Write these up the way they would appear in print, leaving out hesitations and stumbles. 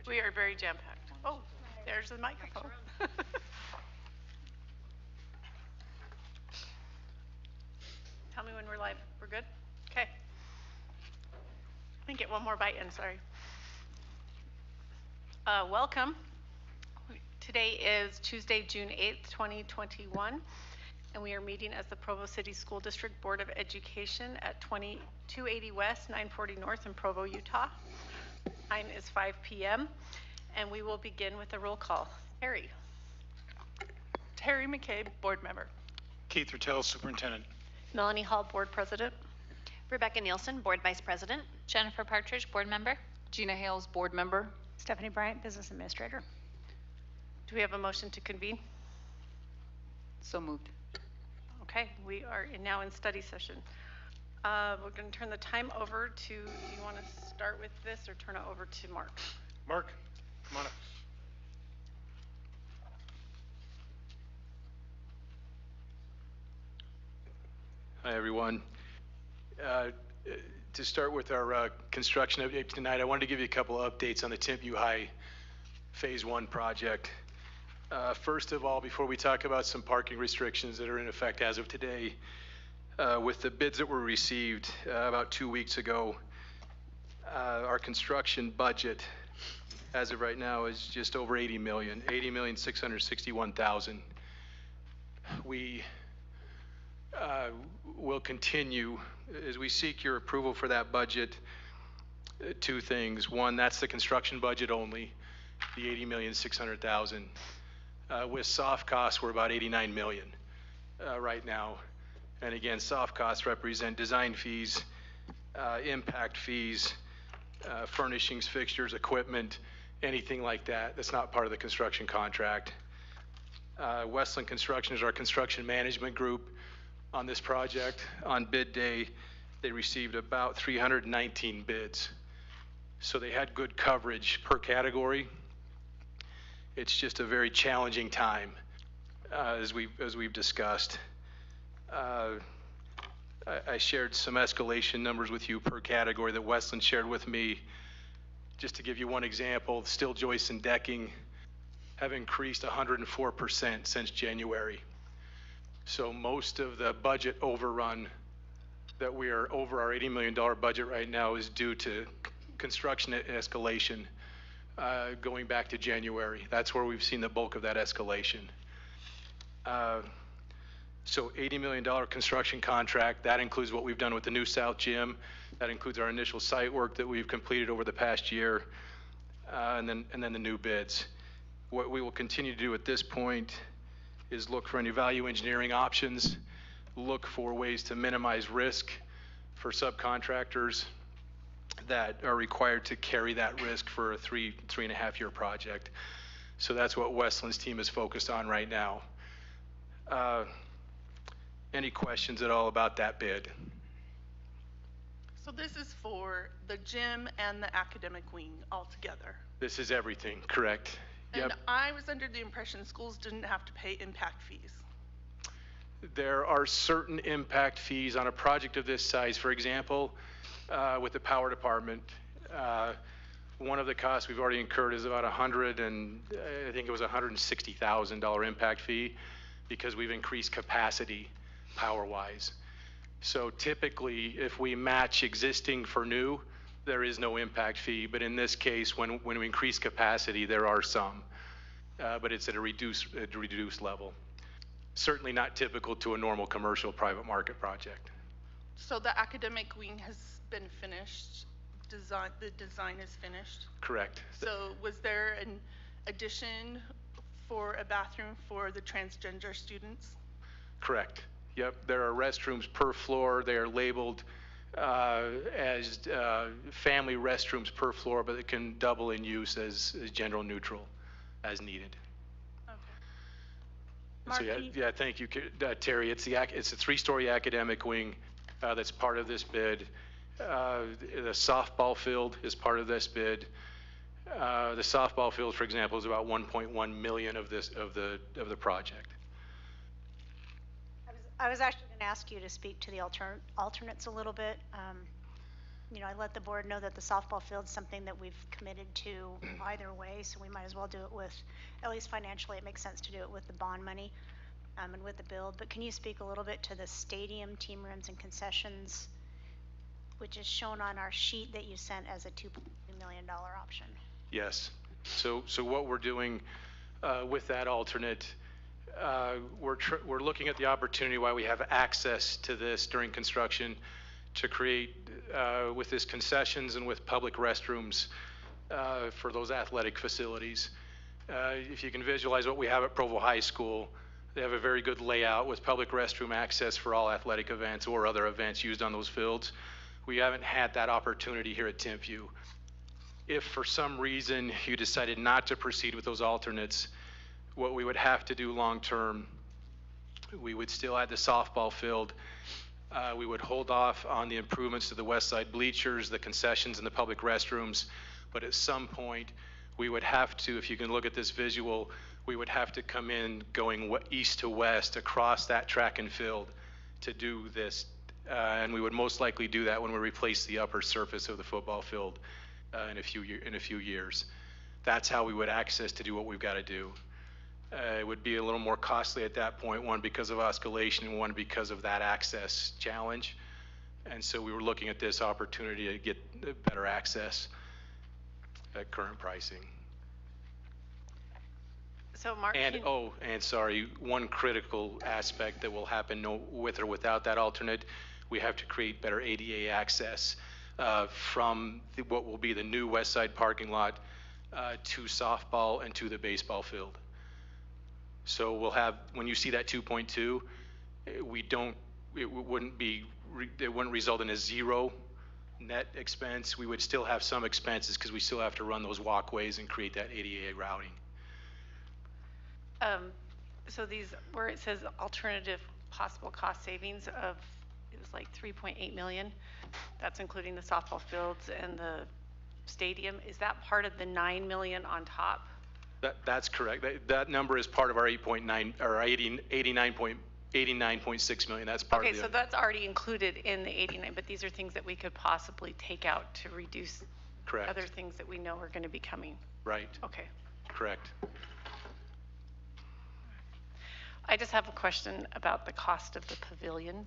We are very jam-packed. Oh, there's the microphone. Tell me when we're live. We're good? Okay. Let me get one more bite in, sorry. Welcome. Today is Tuesday, June 8th, 2021, and we are meeting as the Provo City School District Board of Education at 280 West, 940 North in Provo, Utah. Time is 5 p.m., and we will begin with a roll call. Terry. Terry McCabe, Board Member. Keith Rattel, Superintendent. Melanie Hall, Board President. Rebecca Nielsen, Board Vice President. Jennifer Partridge, Board Member. Gina Hales, Board Member. Stephanie Bryant, Business Administrator. Do we have a motion to convene? So moved. Okay, we are now in study session. We're going to turn the time over to, do you want to start with this or turn it over to Mark? Mark, come on up. Hi, everyone. To start with our construction update tonight, I wanted to give you a couple of updates on the Temp View High Phase 1 project. First of all, before we talk about some parking restrictions that are in effect as of today, with the bids that were received about 2 weeks ago, our construction budget as of right now is just over 80 million, 80,661,000. We will continue as we seek your approval for that budget. Two things. One, that's the construction budget only, the 80,600,000. With soft costs, we're about 89 million right now. And again, soft costs represent design fees, impact fees, furnishings, fixtures, equipment, anything like that. That's not part of the construction contract. Westland Construction is our construction management group on this project. On bid day, they received about 319 bids. So they had good coverage per category. It's just a very challenging time, as we've discussed. I shared some escalation numbers with you per category that Westland shared with me. Just to give you one example, steel joists and decking have increased 104% since January. So most of the budget overrun that we are over our $80 million budget right now is due to construction escalation going back to January. That's where we've seen the bulk of that escalation. So $80 million construction contract, that includes what we've done with the new South Gym. That includes our initial site work that we've completed over the past year, and then the new bids. What we will continue to do at this point is look for any value engineering options, look for ways to minimize risk for subcontractors that are required to carry that risk for a three and a half year project. So that's what Westland's team is focused on right now. Any questions at all about that bid? So this is for the gym and the academic wing altogether. This is everything, correct? And Yep. I was under the impression schools didn't have to pay impact fees. There are certain impact fees on a project of this size. For example, with the power department, one of the costs we've already incurred is about I think it was $160,000 impact fee because we've increased capacity power-wise. So typically, if we match existing for new, there is no impact fee. But in this case, when we increase capacity, there are some, but it's at a reduced level. Certainly not typical to a normal commercial private market project. So the academic wing has been finished, the design is finished? Correct. So was there an addition for a bathroom for the transgender students? Correct. Yep, there are restrooms per floor. They are labeled as family restrooms per floor, but it can double in use as gender neutral as needed. Okay. So yeah, thank you, Terry. It's a 3-story academic wing that's part of this bid. The softball field is part of this bid. The softball field, for example, is about 1.1 million of the project. I was actually going to ask you to speak to the alternates a little bit. I let the board know that the softball field's something that we've committed to either way, so we might as well do it with, at least financially, it makes sense to do it with the bond money and with the build. But can you speak a little bit to the stadium, team rooms, and concessions, which is shown on our sheet that you sent as a $2.2 million option? Yes. So what we're doing with that alternate, we're looking at the opportunity while we have access to this during construction to create, with this concessions and with public restrooms for those athletic facilities. If you can visualize what we have at Provo High School, they have a very good layout with public restroom access for all athletic events or other events used on those fields. We haven't had that opportunity here at Temp View. If for some reason you decided not to proceed with those alternates, what we would have to do long term, we would still add the softball field. We would hold off on the improvements to the west side bleachers, the concessions, and the public restrooms. But at some point, we would have to, if you can look at this visual, we would have to come in going east to west across that track and field to do this. And we would most likely do that when we replace the upper surface of the football field in a few years. That's how we would access to do what we've got to do. It would be a little more costly at that point, one because of escalation and one because of that access challenge. And so we were looking at this opportunity to get better access at current pricing. So Mark, And sorry, one critical aspect that will happen with or without that alternate, we have to create better ADA access from what will be the new west side parking lot to softball and to the baseball field. So we'll have, when you see that 2.2, it wouldn't result in a zero net expense. We would still have some expenses because we still have to run those walkways and create that ADA routing. so these, where it says alternative possible cost savings of, it was like 3.8 million, that's including the softball fields and the stadium. Is that part of the 9 million on top? That's correct. That number is part of our 89.6 million. That's part Okay, of the. so that's already included in the 89, but these are things that we could possibly take out to reduce Correct. other things that we know are going to be coming. Right. Okay. Correct. I just have a question about the cost of the pavilion,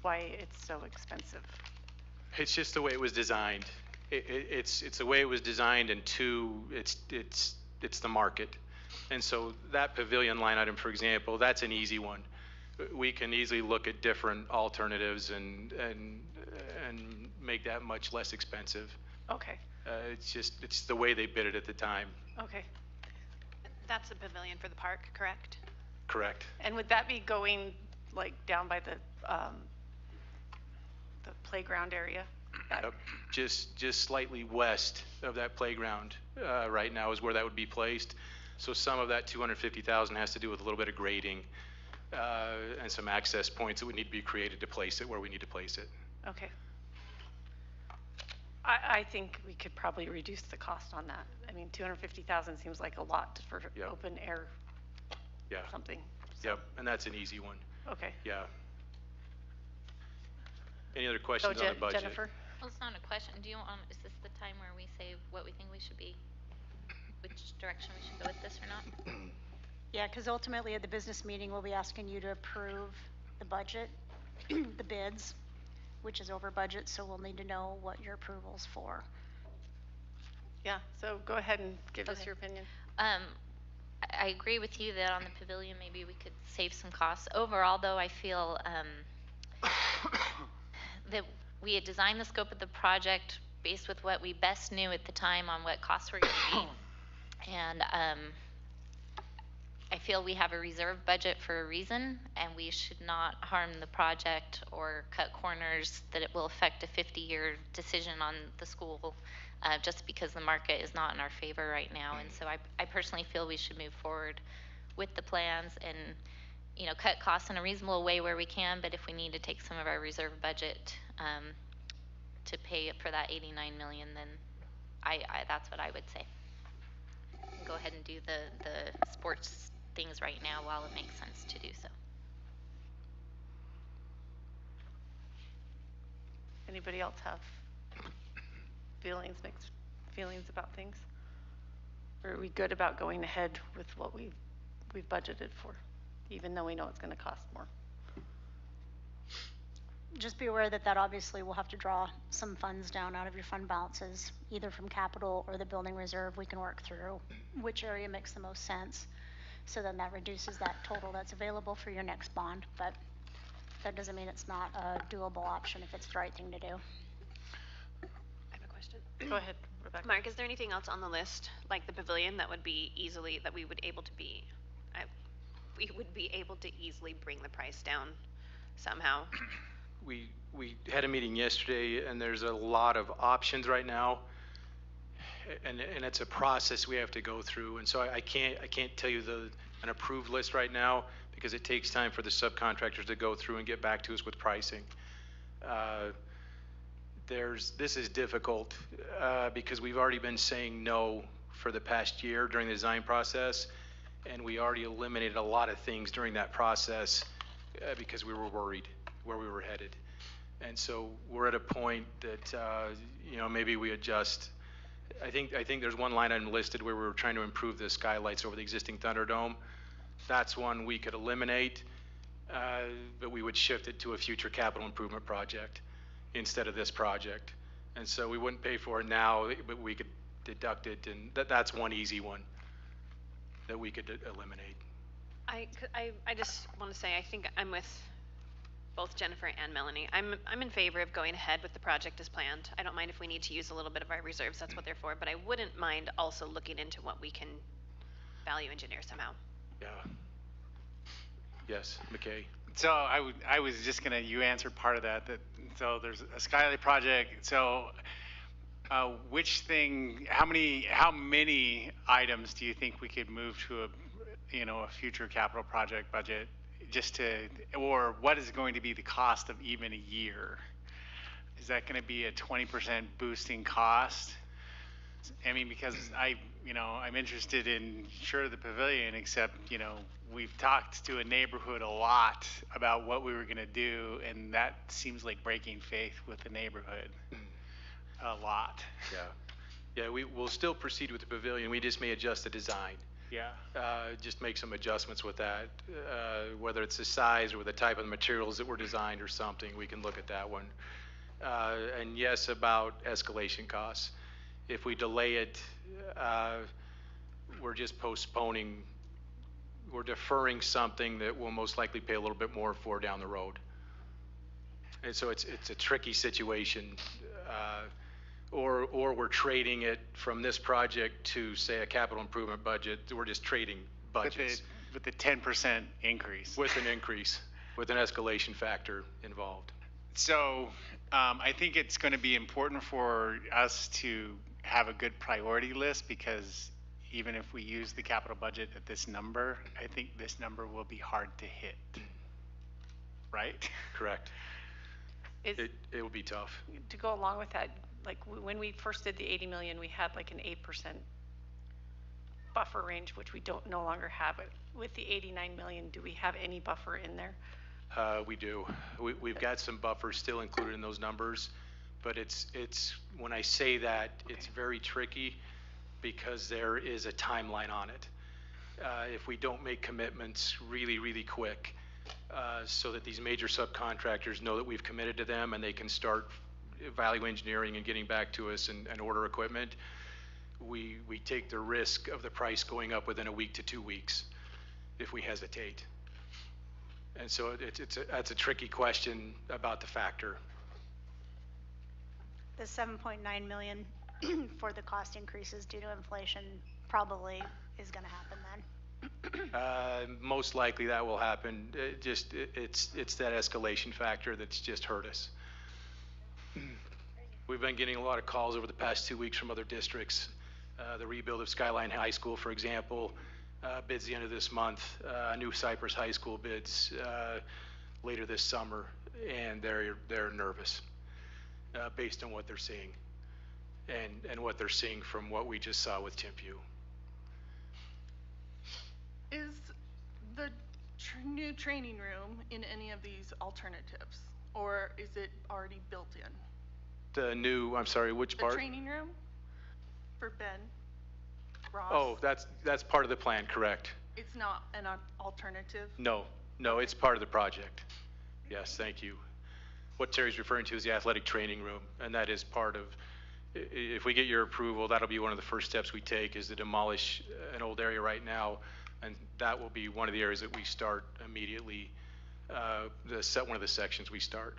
why it's so expensive. It's just the way it was designed. It's the way it was designed, and two, it's the market. And so that pavilion line item, for example, that's an easy one. We can easily look at different alternatives and make that much less expensive. Okay. It's the way they bid it at the time. Okay. That's a pavilion for the park, correct? Correct. And would that be going like down by the playground area? Yep. Just slightly west of that playground right now is where that would be placed. So some of that 250,000 has to do with a little bit of grading and some access points that would need to be created to place it where we need to place it. Okay. I think we could probably reduce the cost on that. I mean, 250,000 seems like a lot for Yep. open air something. So, Yep, and that's an easy one. okay. Yeah. Any other questions on the budget? Jennifer? Well, it's not a question. Is this the time where we say what we think we should be, which direction we should go with this or not? Yeah, because ultimately at the business meeting, we'll be asking you to approve the budget, the bids, which is over budget, so we'll need to know what your approval's for. Yeah, so go ahead and give us Okay. your opinion. I agree with you that on the pavilion, maybe we could save some costs. Overall, though, I feel that we had designed the scope of the project based with what we best knew at the time on what costs were going to be. And I feel we have a reserve budget for a reason, and we should not harm the project or cut corners that it will affect a 50-year decision on the school just because the market is not in our favor right now. And so I personally feel we should move forward with the plans and, cut costs in a reasonable way where we can, but if we need to take some of our reserve budget to pay for that 89 million, then that's what I would say. Go ahead and do the sports things right now while it makes sense to do so. Anybody else have mixed feelings about things? Or are we good about going ahead with what we've budgeted for, even though we know it's going to cost more? Just be aware that obviously will have to draw some funds down out of your fund balances, either from capital or the building reserve. We can work through which area makes the most sense. So then that reduces that total that's available for your next bond, but that doesn't mean it's not a doable option if it's the right thing to do. I have a question. Go ahead, Rebecca. Mark, is there anything else on the list, like the pavilion, that would be easily, that we would be able to easily bring the price down somehow? We had a meeting yesterday, and there's a lot of options right now, and it's a process we have to go through. And so I can't tell you an approved list right now, because it takes time for the subcontractors to go through and get back to us with pricing. This is difficult because we've already been saying no for the past year during the design process, and we already eliminated a lot of things during that process because we were worried where we were headed. And so we're at a point that maybe we adjust. I think there's one line item listed where we were trying to improve the skylights over the existing Thunderdome. That's one we could eliminate, but we would shift it to a future capital improvement project instead of this project. And so we wouldn't pay for it now, but we could deduct it, and that's one easy one that we could eliminate. I just want to say, I think I'm with both Jennifer and Melanie. I'm in favor of going ahead with the project as planned. I don't mind if we need to use a little bit of our reserves, that's what they're for, but I wouldn't mind also looking into what we can value engineer somehow. Yeah. Yes, McKay. So I was just gonna, you answered part of that, so there's a skylight project. So how many items do you think we could move to a future capital project budget, or what is going to be the cost of even a year? Is that going to be a 20% boosting cost? I mean, because I'm interested in the pavilion, except, we've talked to a neighborhood a lot about what we were going to do, and that seems like breaking faith with the neighborhood a lot. Yeah, we'll still proceed with the pavilion. We just may adjust the design. Yeah. Just make some adjustments with that, whether it's the size or the type of materials that were designed or something. We can look at that one. And yes, about escalation costs. If we delay it, we're just postponing, we're deferring something that we'll most likely pay a little bit more for down the road. And so it's a tricky situation. Or we're trading it from this project to, say, a capital improvement budget. We're just trading budgets. With the 10% increase. With an increase, with an escalation factor involved. So I think it's going to be important for us to have a good priority list, because even if we use the capital budget at this number, I think this number will be hard to hit. Right? Correct. It will be tough. To go along with that, like when we first did the 80 million, we had like an 8% buffer range, which we no longer have. It with the 89 million, do we have any buffer in there? We do. We've got some buffers still included in those numbers, but it's when I say that, it's very tricky because there is a timeline on it. If we don't make commitments really quick, so that these major subcontractors know that we've committed to them and they can start value engineering and getting back to us and order equipment, we take the risk of the price going up within a week to 2 weeks if we hesitate. And so that's a tricky question about the factor. The 7.9 million for the cost increases due to inflation probably is going to happen then. Most likely that will happen. It's that escalation factor that's just hurt us. We've been getting a lot of calls over the past 2 weeks from other districts. The rebuild of Skyline High School, for example, bids the end of this month. New Cypress High School bids later this summer, and they're nervous based on what they're seeing and what they're seeing from what we just saw with Temp View. Is the new training room in any of these alternatives, or is it already built in? The new, I'm sorry, which The part? training room for Ben Ross? Oh, that's part of the plan, correct? It's not an alternative? No, it's part of the project. Yes, thank you. What Terry's referring to is the athletic training room, and that is part of, if we get your approval, that'll be one of the first steps we take, is to demolish an old area right now, and that will be one of the areas that we start immediately, one of the sections we start.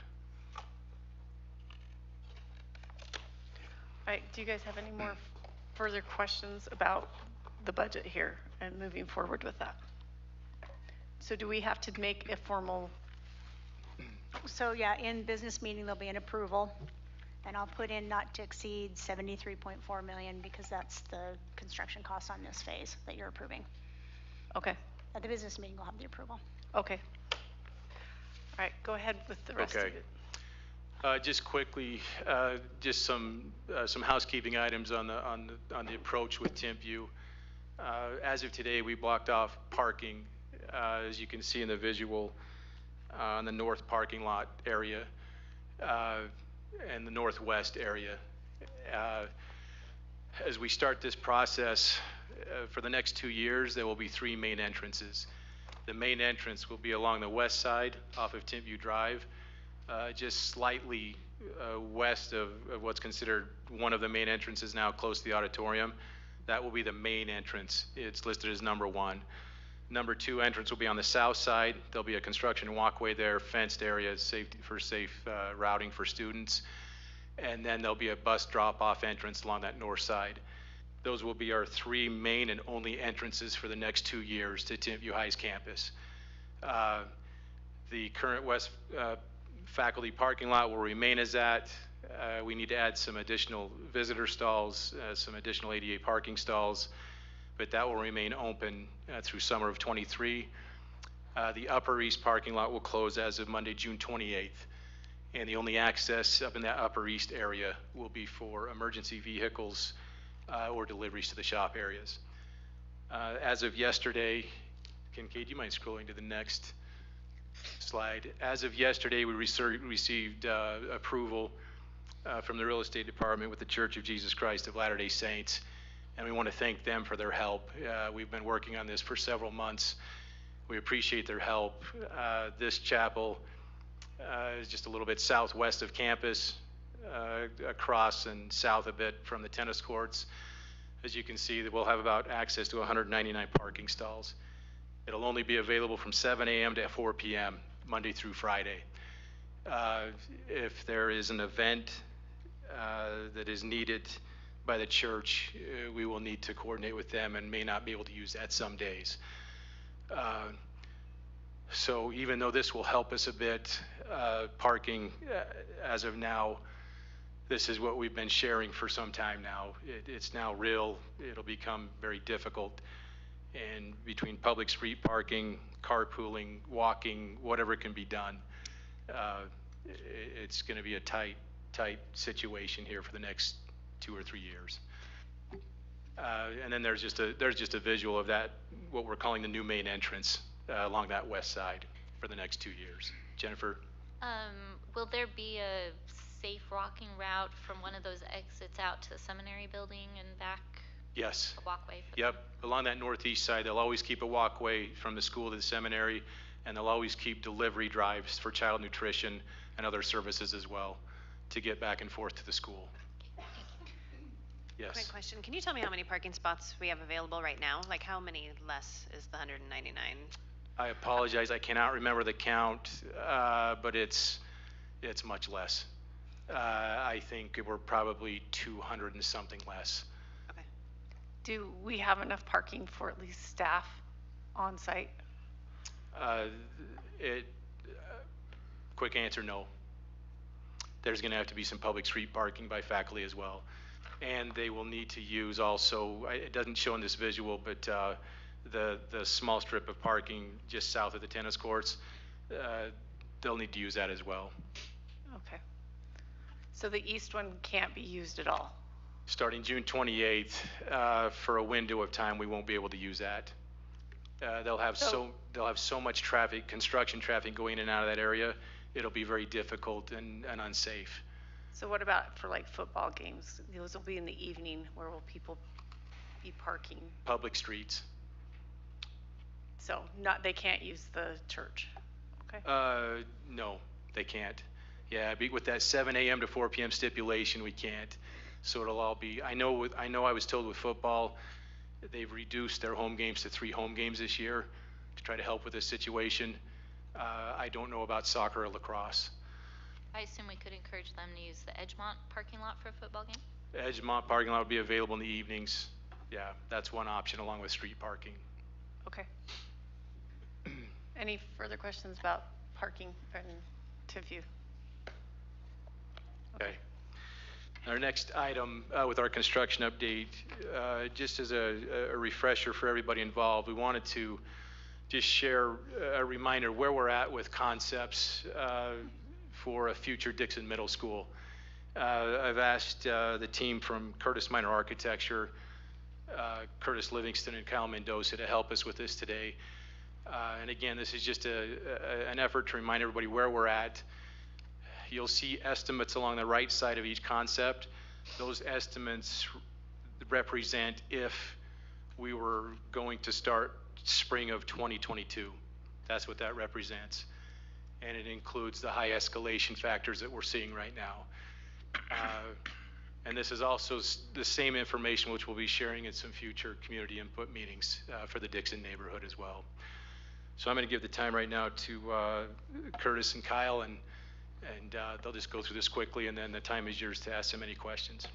All right, do you guys have any more further questions about the budget here and moving forward with that? So do we have to make a formal, So yeah, in business meeting, there'll be an approval, and I'll put in not to exceed 73.4 million because that's the construction costs on this phase that you're approving. okay, At the business meeting, we'll have the approval. okay. All right, go ahead with the rest of Okay. it. Just quickly, just some housekeeping items on the approach with Temp View. As of today, we blocked off parking, as you can see in the visual, on the north parking lot area and the northwest area. As we start this process, for the next 2 years, there will be 3 main entrances. The main entrance will be along the west side off of Temp View Drive, just slightly west of what's considered one of the main entrances now, close to the auditorium. That will be the main entrance. It's listed as number 1. Number 2 entrance will be on the south side. There'll be a construction walkway there, fenced area, safe routing for students. And then there'll be a bus drop-off entrance along that north side. Those will be our 3 main and only entrances for the next 2 years to Temp View High's campus. The current west faculty parking lot will remain as that. We need to add some additional visitor stalls, some additional ADA parking stalls, but that will remain open through summer of '23. The Upper East parking lot will close as of Monday, June 28th. And the only access up in that Upper East area will be for emergency vehicles or deliveries to the shop areas. As of yesterday, Kincaid, do you mind scrolling to the next slide? As of yesterday, we received approval from the real estate department with the Church of Jesus Christ of Latter-day Saints, and we want to thank them for their help. We've been working on this for several months. We appreciate their help. This chapel is just a little bit southwest of campus, across and south a bit from the tennis courts. As you can see, we'll have about access to 199 parking stalls. It'll only be available from 7 a.m. to 4 p.m., Monday through Friday. If there is an event that is needed by the church, we will need to coordinate with them and may not be able to use that some days. So even though this will help us a bit, parking as of now, this is what we've been sharing for some time now. It's now real. It'll become very difficult. And between public street parking, carpooling, walking, whatever can be done, it's going to be a tight situation here for the next 2 or 3 years. And then there's just a visual of that, what we're calling the new main entrance along that west side for the next 2 years. Jennifer? Will there be a safe walking route from one of those exits out to the seminary building and back? Yes. A walkway? Yep. Along that northeast side, they'll always keep a walkway from the school to the seminary, and they'll always keep delivery drives for child nutrition and other services as well to get back and forth to the school. Yes. Quick question. Can you tell me how many parking spots we have available right now? Like how many less is the 199? I apologize. I cannot remember the count, but it's much less. I think we're probably 200 and something less. Okay. Do we have enough parking for at least staff on site? Quick answer, no. There's going to have to be some public street parking by faculty as well. And they will need to use also, it doesn't show in this visual, but the small strip of parking just south of the tennis courts, they'll need to use that as well. Okay. So the east one can't be used at all? Starting June 28th, for a window of time, we won't be able to use that. They'll have so much traffic, construction traffic going in and out of that area, it'll be very difficult and unsafe. So what about for like football games? Those will be in the evening. Where will people be parking? Public streets. So they can't use the church. Okay. No, they can't. Yeah, with that 7 a.m. to 4 p.m. stipulation, we can't. So it'll all be, I know I was told with football, they've reduced their home games to 3 home games this year to try to help with this situation. I don't know about soccer or lacrosse. I assume we could encourage them to use the Edgemont parking lot for a football game? The Edgemont parking lot will be available in the evenings. Yeah, that's one option along with street parking. Okay. Any further questions about parking and Temp View? Okay. Our next item with our construction update, just as a refresher for everybody involved, we wanted to just share a reminder where we're at with concepts for a future Dixon Middle School. I've asked the team from Curtis Minor Architecture, Curtis Livingston and Kyle Mendoza to help us with this today. And again, this is just an effort to remind everybody where we're at. You'll see estimates along the right side of each concept. Those estimates represent if we were going to start spring of 2022. That's what that represents. And it includes the high escalation factors that we're seeing right now. And this is also the same information which we'll be sharing in some future community input meetings for the Dixon neighborhood as well. So I'm going to give the time right now to Curtis and Kyle, and they'll just go through this quickly, and then the time is yours to ask them any questions.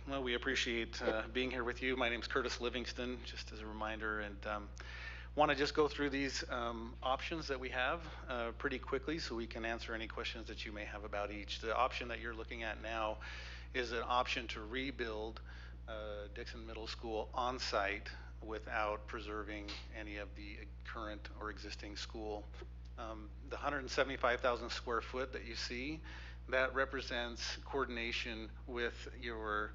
Well, we appreciate being here with you. My name is Curtis Livingston, just as a reminder, and want to just go through these options that we have pretty quickly so we can answer any questions that you may have about each. The option that you're looking at now is an option to rebuild Dixon Middle School on site without preserving any of the current or existing school. The 175,000 square foot that you see, that represents coordination with your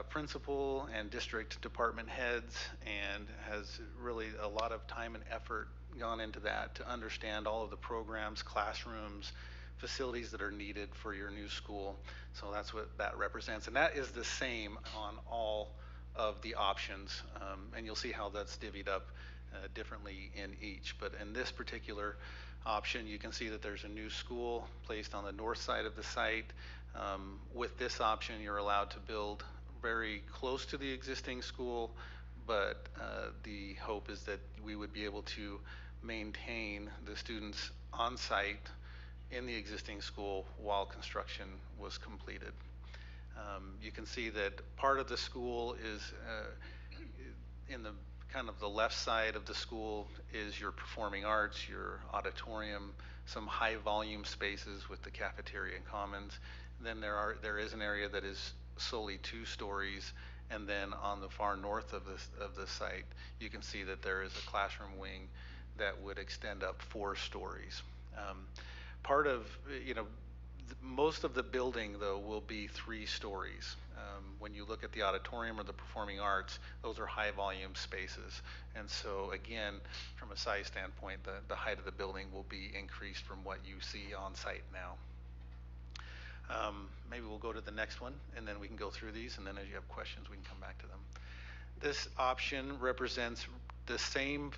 principal and district department heads, and has really a lot of time and effort gone into that to understand all of the programs, classrooms, facilities that are needed for your new school. So that's what that represents, and that is the same on all of the options, and you'll see how that's divvied up differently in each. But in this particular option, you can see that there's a new school placed on the north side of the site. With this option, you're allowed to build very close to the existing school, but the hope is that we would be able to maintain the students on site in the existing school while construction was completed. You can see that part of the school is in the kind of the left side of the school is your performing arts, your auditorium, some high volume spaces with the cafeteria and commons. Then there is an area that is solely 2 stories, and then on the far north of the site, you can see that there is a classroom wing that would extend up 4 stories. Part of, most of the building though will be 3 stories. When you look at the auditorium or the performing arts, those are high volume spaces. And so again, from a size standpoint, the height of the building will be increased from what you see on site now. Maybe we'll go to the next one, and then we can go through these, and then as you have questions, we can come back to them. This option represents the same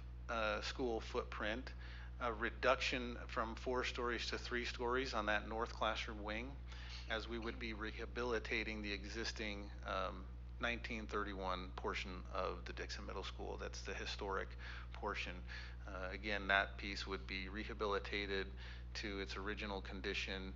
school footprint, a reduction from 4 stories to 3 stories on that north classroom wing, as we would be rehabilitating the existing 1931 portion of the Dixon Middle School. That's the historic portion. Again, that piece would be rehabilitated to its original condition,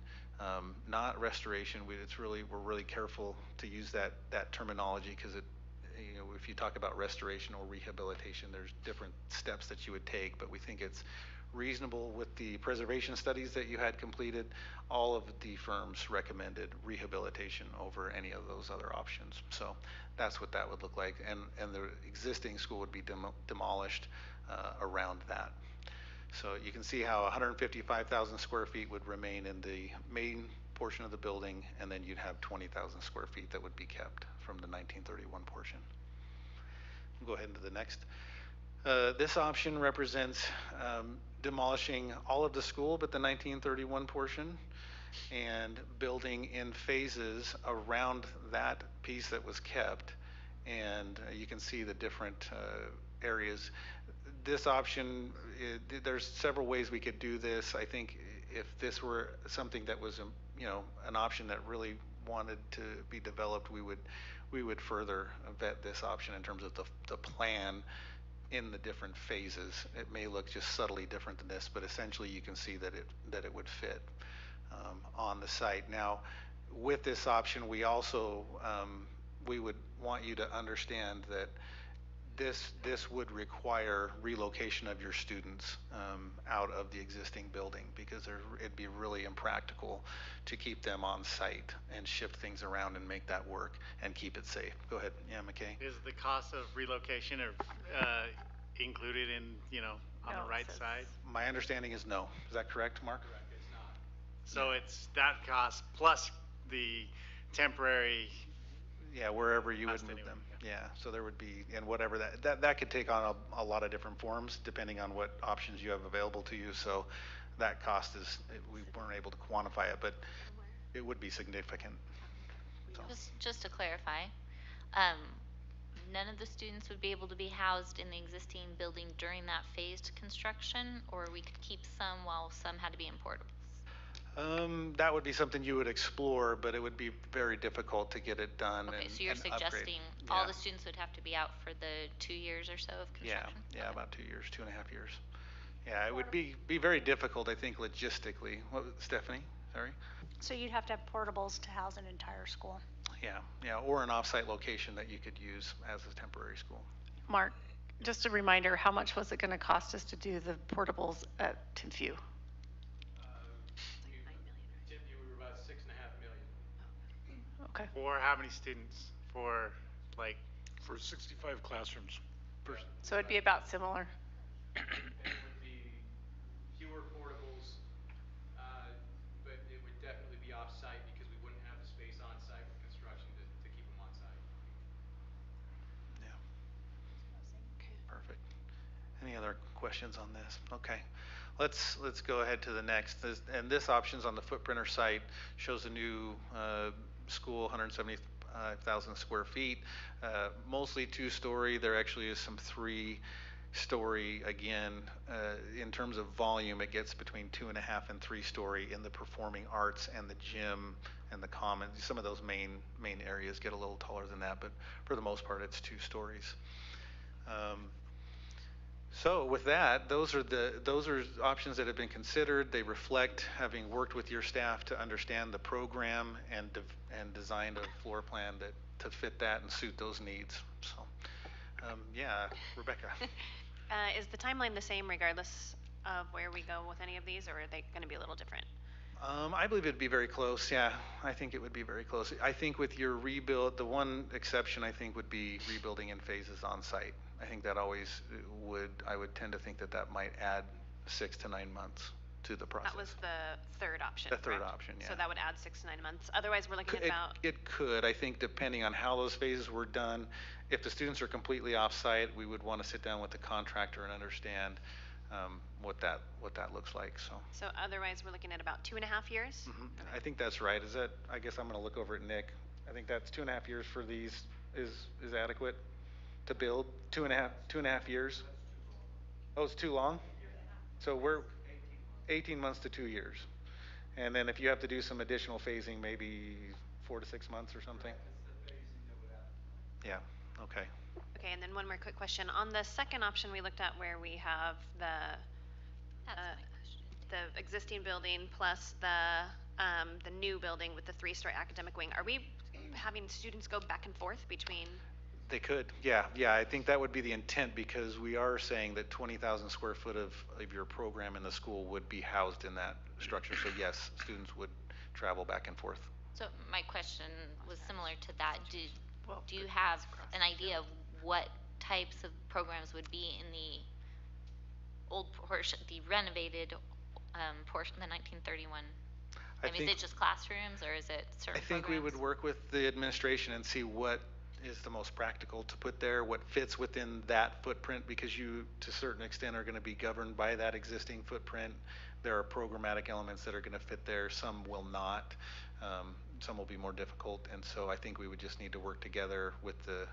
not restoration. We're really careful to use that terminology, because if you talk about restoration or rehabilitation, there's different steps that you would take, but we think it's reasonable with the preservation studies that you had completed. All of the firms recommended rehabilitation over any of those other options. So that's what that would look like, and the existing school would be demolished around that. So you can see how 155,000 square feet would remain in the main portion of the building, and then you'd have 20,000 square feet that would be kept from the 1931 portion. We'll go ahead into the next. This option represents demolishing all of the school but the 1931 portion and building in phases around that piece that was kept. And you can see the different areas. This option, there's several ways we could do this. I think if this were something that was, an option that really wanted to be developed, we would further vet this option in terms of the plan in the different phases. It may look just subtly different than this, but essentially you can see that it would fit on the site. Now, with this option, we also we would want you to understand that this would require relocation of your students out of the existing building, because it'd be really impractical to keep them on site and shift things around and make that work and keep it safe. Go ahead, yeah, McKay. Is the cost of relocation included in, on No, the it right says- side? My understanding is no. Is that correct, Mark? So it's that cost plus the temporary, Yeah, wherever you would Cost move anyway, them. Yeah, so there would be, and whatever that could take on a lot of different forms depending on what options you have available to you. So that cost we weren't able to quantify it, but it would be significant. So, Just to clarify, none of the students would be able to be housed in the existing building during that phased construction, or we could keep some while some had to be in portables? that would be something you would explore, but it would be very difficult to get it done. Okay, and, so you're and upgrade. suggesting all Yeah. the students would have to be out for the 2 years or so of Yeah, construction? yeah, Okay. about 2 years, 2.5 years. Yeah, it would be very difficult, I think, logistically. Stephanie, sorry? So you'd have to have portables to house an entire school. Yeah, or an off-site location that you could use as a temporary school. Mark, just a reminder, how much was it going to cost us to do the portables at Temp View? Temp View, we were about $6.5 million. Okay. for how many students? For like, For 65 classrooms. So it'd be about similar. It would be fewer portables, but it would definitely be off-site because we wouldn't have the space on-site with construction to keep them on-site. Yeah. Perfect. Any other questions on this? Okay. Let's go ahead to the next. And this option's on the footprinter site, shows a new school, 175,000 square feet, mostly 2-story. There actually is some 3-story. Again, in terms of volume, it gets between 2.5 and 3-story in the performing arts and the gym and the commons. Some of those main areas get a little taller than that, but for the most part, it's 2 stories. So with that, those are options that have been considered. They reflect having worked with your staff to understand the program and designed a floor plan to fit that and suit those needs. So, yeah, Rebecca. Is the timeline the same regardless of where we go with any of these, or are they going to be a little different? I believe it'd be very close. Yeah, I think it would be very close. I think with your rebuild, the one exception I think would be rebuilding in phases on site. I think that always I would tend to think that might add 6 to 9 months to the process. That was the third option, The third correct? option, yeah. So that would add 6 to 9 months. Otherwise, we're looking at about, It could, I think, depending on how those phases were done. If the students are completely off-site, we would want to sit down with the contractor and understand what that looks like, so. so otherwise, we're looking at about 2.5 years? I think that's right. I guess I'm gonna look over at Nick. I think that's 2.5 years for these is adequate to build, 2.5 years? Oh, it's too long? So we're 18 months to 2 years. And then if you have to do some additional phasing, maybe 4 to 6 months or something? Yeah, okay. Okay, and then one more quick question. On the second option we looked at where we have That's my question. the existing building plus the new building with the 3-story academic wing, are we having students go back and forth between? They could, yeah. I think that would be the intent, because we are saying that 20,000 square foot of your program in the school would be housed in that structure. So yes, students would travel back and forth. So my question was similar to that. Do you have an idea of what types of programs would be in the old portion, the renovated portion, the 1931? I mean, is it just classrooms, or is it certain I think we would programs? work with the administration and see what is the most practical to put there, what fits within that footprint, because you, to a certain extent, are going to be governed by that existing footprint. There are programmatic elements that are going to fit there, some will not. Some will be more difficult, and so I think we would just need to work together with the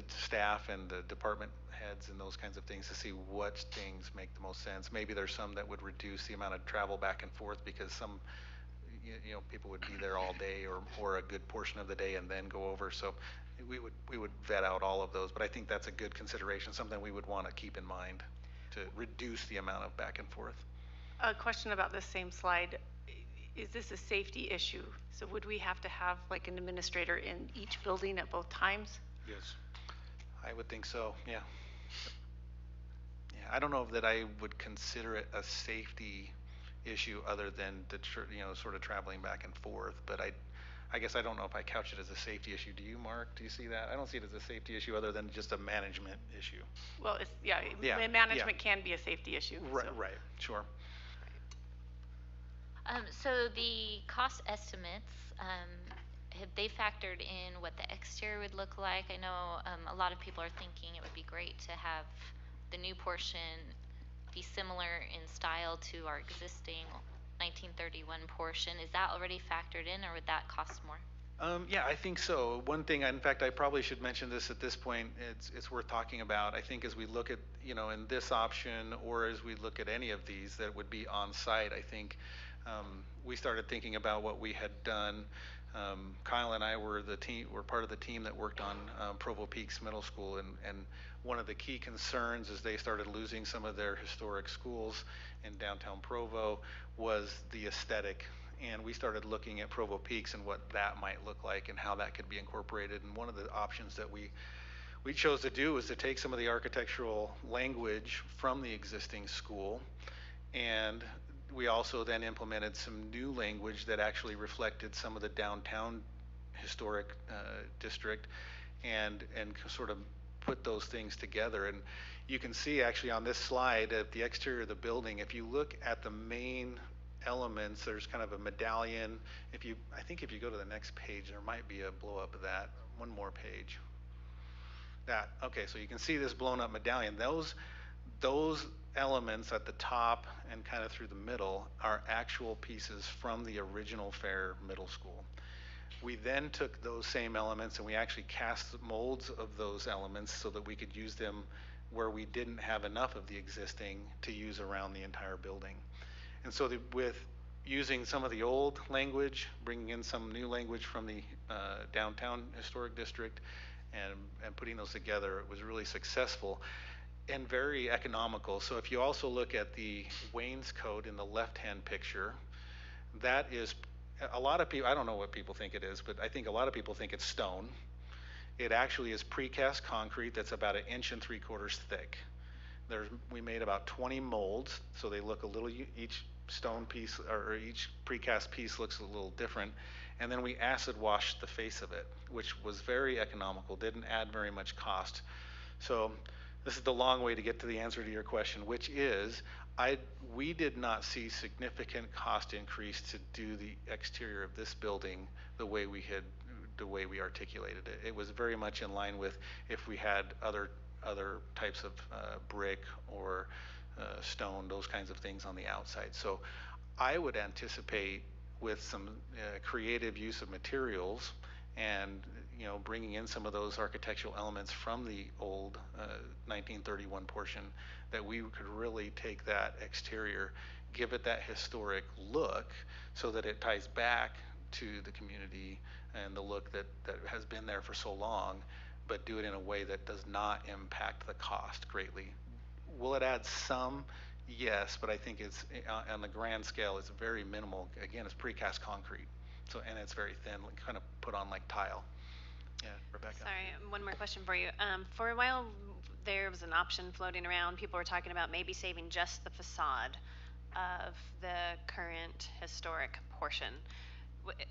staff and the department heads and those kinds of things to see what things make the most sense. Maybe there's some that would reduce the amount of travel back and forth because some, you know, people would be there all day or a good portion of the day and then go over. So we would vet out all of those, but I think that's a good consideration, something we would want to keep in mind to reduce the amount of back and forth. A question about this same slide. Is this a safety issue? So would we have to have like an administrator in each building at both times? Yes. I would think so, yeah. Yeah, I don't know that I would consider it a safety issue other than the, you know, sort of traveling back and forth, but I guess I don't know if I couch it as a safety issue. Do you, Mark? Do you see that? I don't see it as a safety issue other than just a management issue. Well, it's, yeah, management can be a safety issue. Right, so. right, sure. So the cost estimates, have they factored in what the exterior would look like? I know a lot of people are thinking it would be great to have the new portion be similar in style to our existing 1931 portion. Is that already factored in, or would that cost more? Yeah, I think so. One thing, in fact, I probably should mention this at this point, it's worth talking about. I think as we look at, you know, in this option, or as we look at any of these that would be on site, I think we started thinking about what we had done. Kyle and I were part of the team that worked on Provo Peaks Middle School, and one of the key concerns as they started losing some of their historic schools in downtown Provo was the aesthetic. And we started looking at Provo Peaks and what that might look like and how that could be incorporated. And one of the options that we chose to do was to take some of the architectural language from the existing school, and we also then implemented some new language that actually reflected some of the downtown historic district and sort of put those things together. And you can see actually on this slide at the exterior of the building, if you look at the main elements, there's kind of a medallion. I think if you go to the next page, there might be a blow up of that. One more page. Okay, so you can see this blown up medallion. Those elements at the top and kind of through the middle are actual pieces from the original Fair Middle School. We then took those same elements and we actually cast molds of those elements so that we could use them where we didn't have enough of the existing to use around the entire building. And so with using some of the old language, bringing in some new language from the downtown historic district and putting those together, it was really successful and very economical. So if you also look at the wainscot in the left-hand picture, that is, a lot of people, I don't know what people think it is, but I think a lot of people think it's stone. It actually is precast concrete that's about 1 3/4 inches thick. We made about 20 molds, so they look a little, each stone piece or each precast piece looks a little different. And then we acid washed the face of it, which was very economical, didn't add very much cost. So this is the long way to get to the answer to your question, which is we did not see significant cost increase to do the exterior of this building the way we articulated it. It was very much in line with if we had other types of brick or stone, those kinds of things on the outside. So I would anticipate with some creative use of materials and bringing in some of those architectural elements from the old 1931 portion, that we could really take that exterior, give it that historic look so that it ties back to the community and the look that has been there for so long, but do it in a way that does not impact the cost greatly. Will it add some? Yes, but I think it's on the grand scale, it's very minimal. Again, it's precast concrete, and it's very thin, kind of put on like tile. Yeah, Rebecca. Sorry, one more question for you. For a while, there was an option floating around. People were talking about maybe saving just the facade of the current historic portion.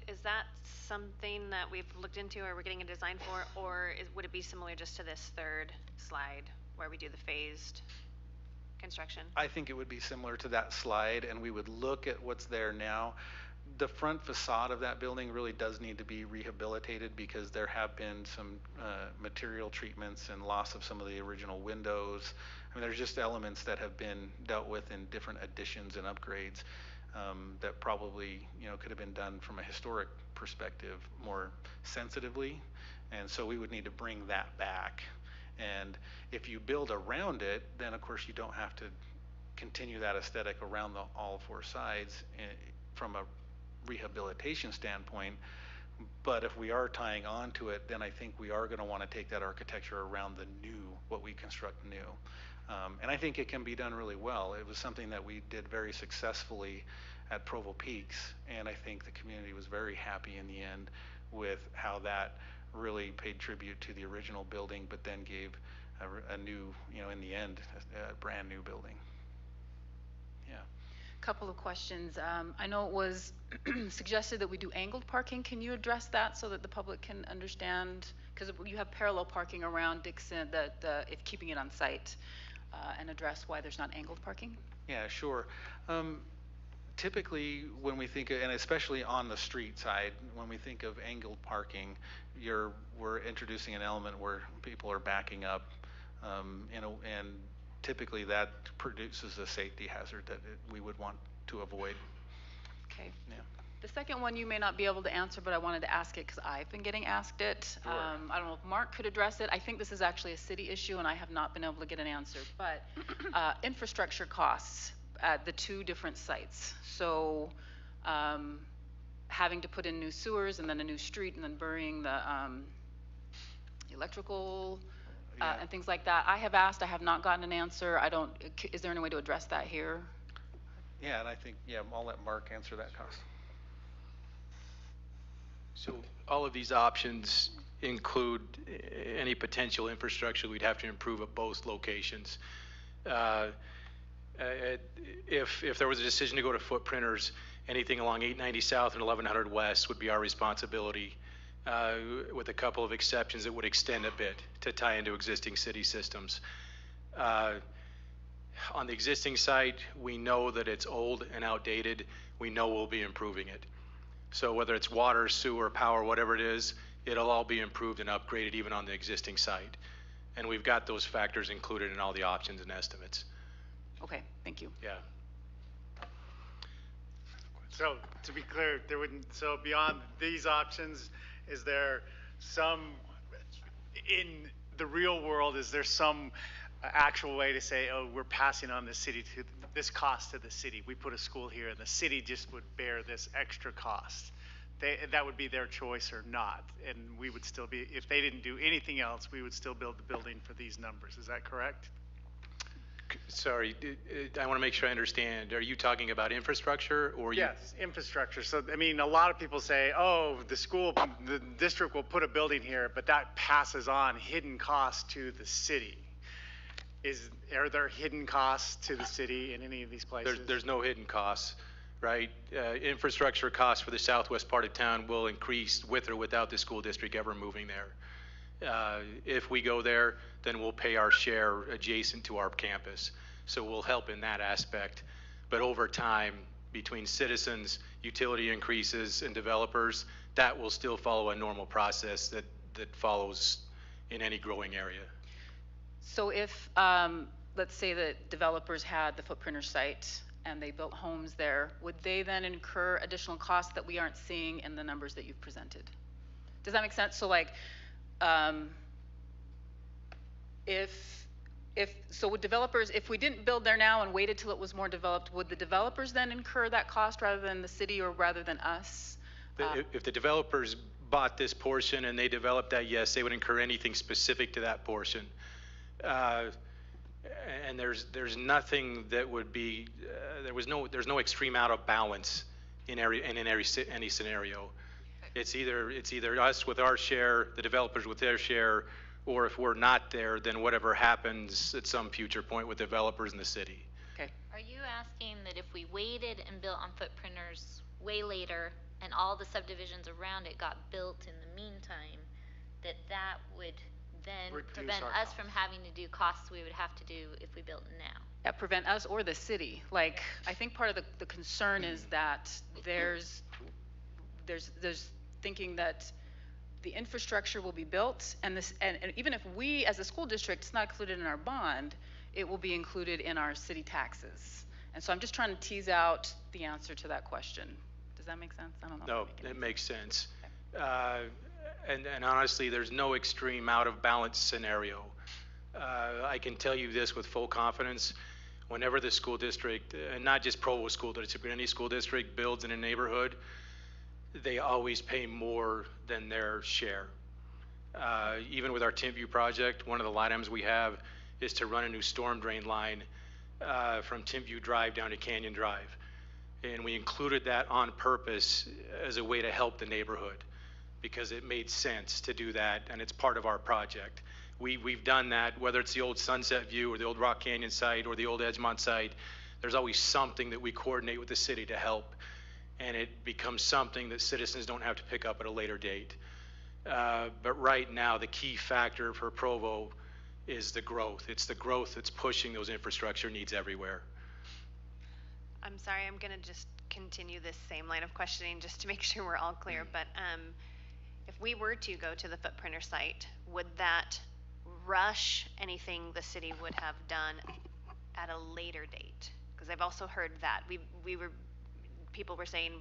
Is that something that we've looked into or we're getting a design for, or would it be similar just to this third slide where we do the phased construction? I think it would be similar to that slide, and we would look at what's there now. the front facade of that building really does need to be rehabilitated because there have been some material treatments and loss of some of the original windows. I mean, there's just elements that have been dealt with in different additions and upgrades that probably, could have been done from a historic perspective more sensitively. And so we would need to bring that back. And if you build around it, then of course you don't have to continue that aesthetic around all four sides from a rehabilitation standpoint. But if we are tying on to it, then I think we are going to want to take that architecture around the new, what we construct new. And I think it can be done really well. It was something that we did very successfully at Provo Peaks, and I think the community was very happy in the end with how that really paid tribute to the original building, but then gave a new, in the end, a brand new building. Yeah. Couple of questions. I know it was suggested that we do angled parking. Can you address that so that the public can understand? Because you have parallel parking around Dixon, if keeping it on site, and address why there's not angled parking? Yeah, sure. Typically, when we think of, and especially on the street side, when we think of angled parking, we're introducing an element where people are backing up, and typically that produces a safety hazard that we would want to avoid. Okay. Yeah. The second one you may not be able to answer, but I wanted to ask it because I've been getting asked it. Sure. I don't know if Mark could address it. I think this is actually a city issue and I have not been able to get an answer, but infrastructure costs at the two different sites. So having to put in new sewers and then a new street and then burying the electrical and things like that. I have asked, I have not gotten an answer. Is there any way to address that here? Yeah, and I think, I'll let Mark answer that cost. So all of these options include any potential infrastructure we'd have to improve at both locations. If there was a decision to go to footprinters, anything along 890 South and 1100 West would be our responsibility, with a couple of exceptions that would extend a bit to tie into existing city systems. On the existing site, we know that it's old and outdated. We know we'll be improving it. So whether it's water, sewer, power, whatever it is, it'll all be improved and upgraded even on the existing site. And we've got those factors included in all the options and estimates. Okay, thank you. Yeah. So to be clear, so beyond these options, is there some, in the real world, is there some actual way to say, oh, we're passing on this cost to the city? We put a school here and the city just would bear this extra cost. That would be their choice or not. And we would still be, if they didn't do anything else, we would still build the building for these numbers. Is that correct? Sorry, I want to make sure I understand. Are you talking about infrastructure or? Yes, infrastructure. So, I mean, a lot of people say, oh, the district will put a building here, but that passes on hidden costs to the city. Are there hidden costs to the city in any of these places? There's no hidden costs, right? Infrastructure costs for the southwest part of town will increase with or without the school district ever moving there. If we go there, then we'll pay our share adjacent to our campus. So we'll help in that aspect. But over time, between citizens, utility increases, and developers, that will still follow a normal process that follows in any growing area. So if, let's say that developers had the footprinter site and they built homes there, would they then incur additional costs that we aren't seeing in the numbers that you've presented? Does that make sense? So like, would developers, if we didn't build there now and waited till it was more developed, would the developers then incur that cost rather than the city or rather than us? If the developers bought this portion and they developed that, yes, they would incur anything specific to that portion. And there's nothing that would be, there's no extreme out of balance in any scenario. It's either us with our share, the developers with their share, or if we're not there, then whatever happens at some future point with developers in the city. Okay. Are you asking that if we waited and built on footprinters way later and all the subdivisions around it got built in the meantime, that would then prevent us from having to do costs we would have to do if we built now? Yeah, prevent us or the city. Like, I think part of the concern is that there's there's thinking that the infrastructure will be built, and and even if we, as a school district, it's not included in our bond, it will be included in our city taxes. And so I'm just trying to tease out the answer to that question. Does that make sense? I don't know. No, it makes sense. And honestly, there's no extreme out of balance scenario. I can tell you this with full confidence. Whenever the school district, and not just Provo School District, but any school district builds in a neighborhood, they always pay more than their share. Even with our Temp View project, one of the line items we have is to run a new storm drain line from Temp View Drive down to Canyon Drive. And we included that on purpose as a way to help the neighborhood because it made sense to do that, and it's part of our project. We've done that, whether it's the old Sunset View or the old Rock Canyon site or the old Edgemont site. There's always something that we coordinate with the city to help, and it becomes something that citizens don't have to pick up at a later date. But right now, the key factor for Provo is the growth. It's the growth that's pushing those infrastructure needs everywhere. I'm sorry, I'm gonna just continue this same line of questioning just to make sure we're all clear, but if we were to go to the footprinter site, would that rush anything the city would have done at a later date? Because I've also heard that people were saying,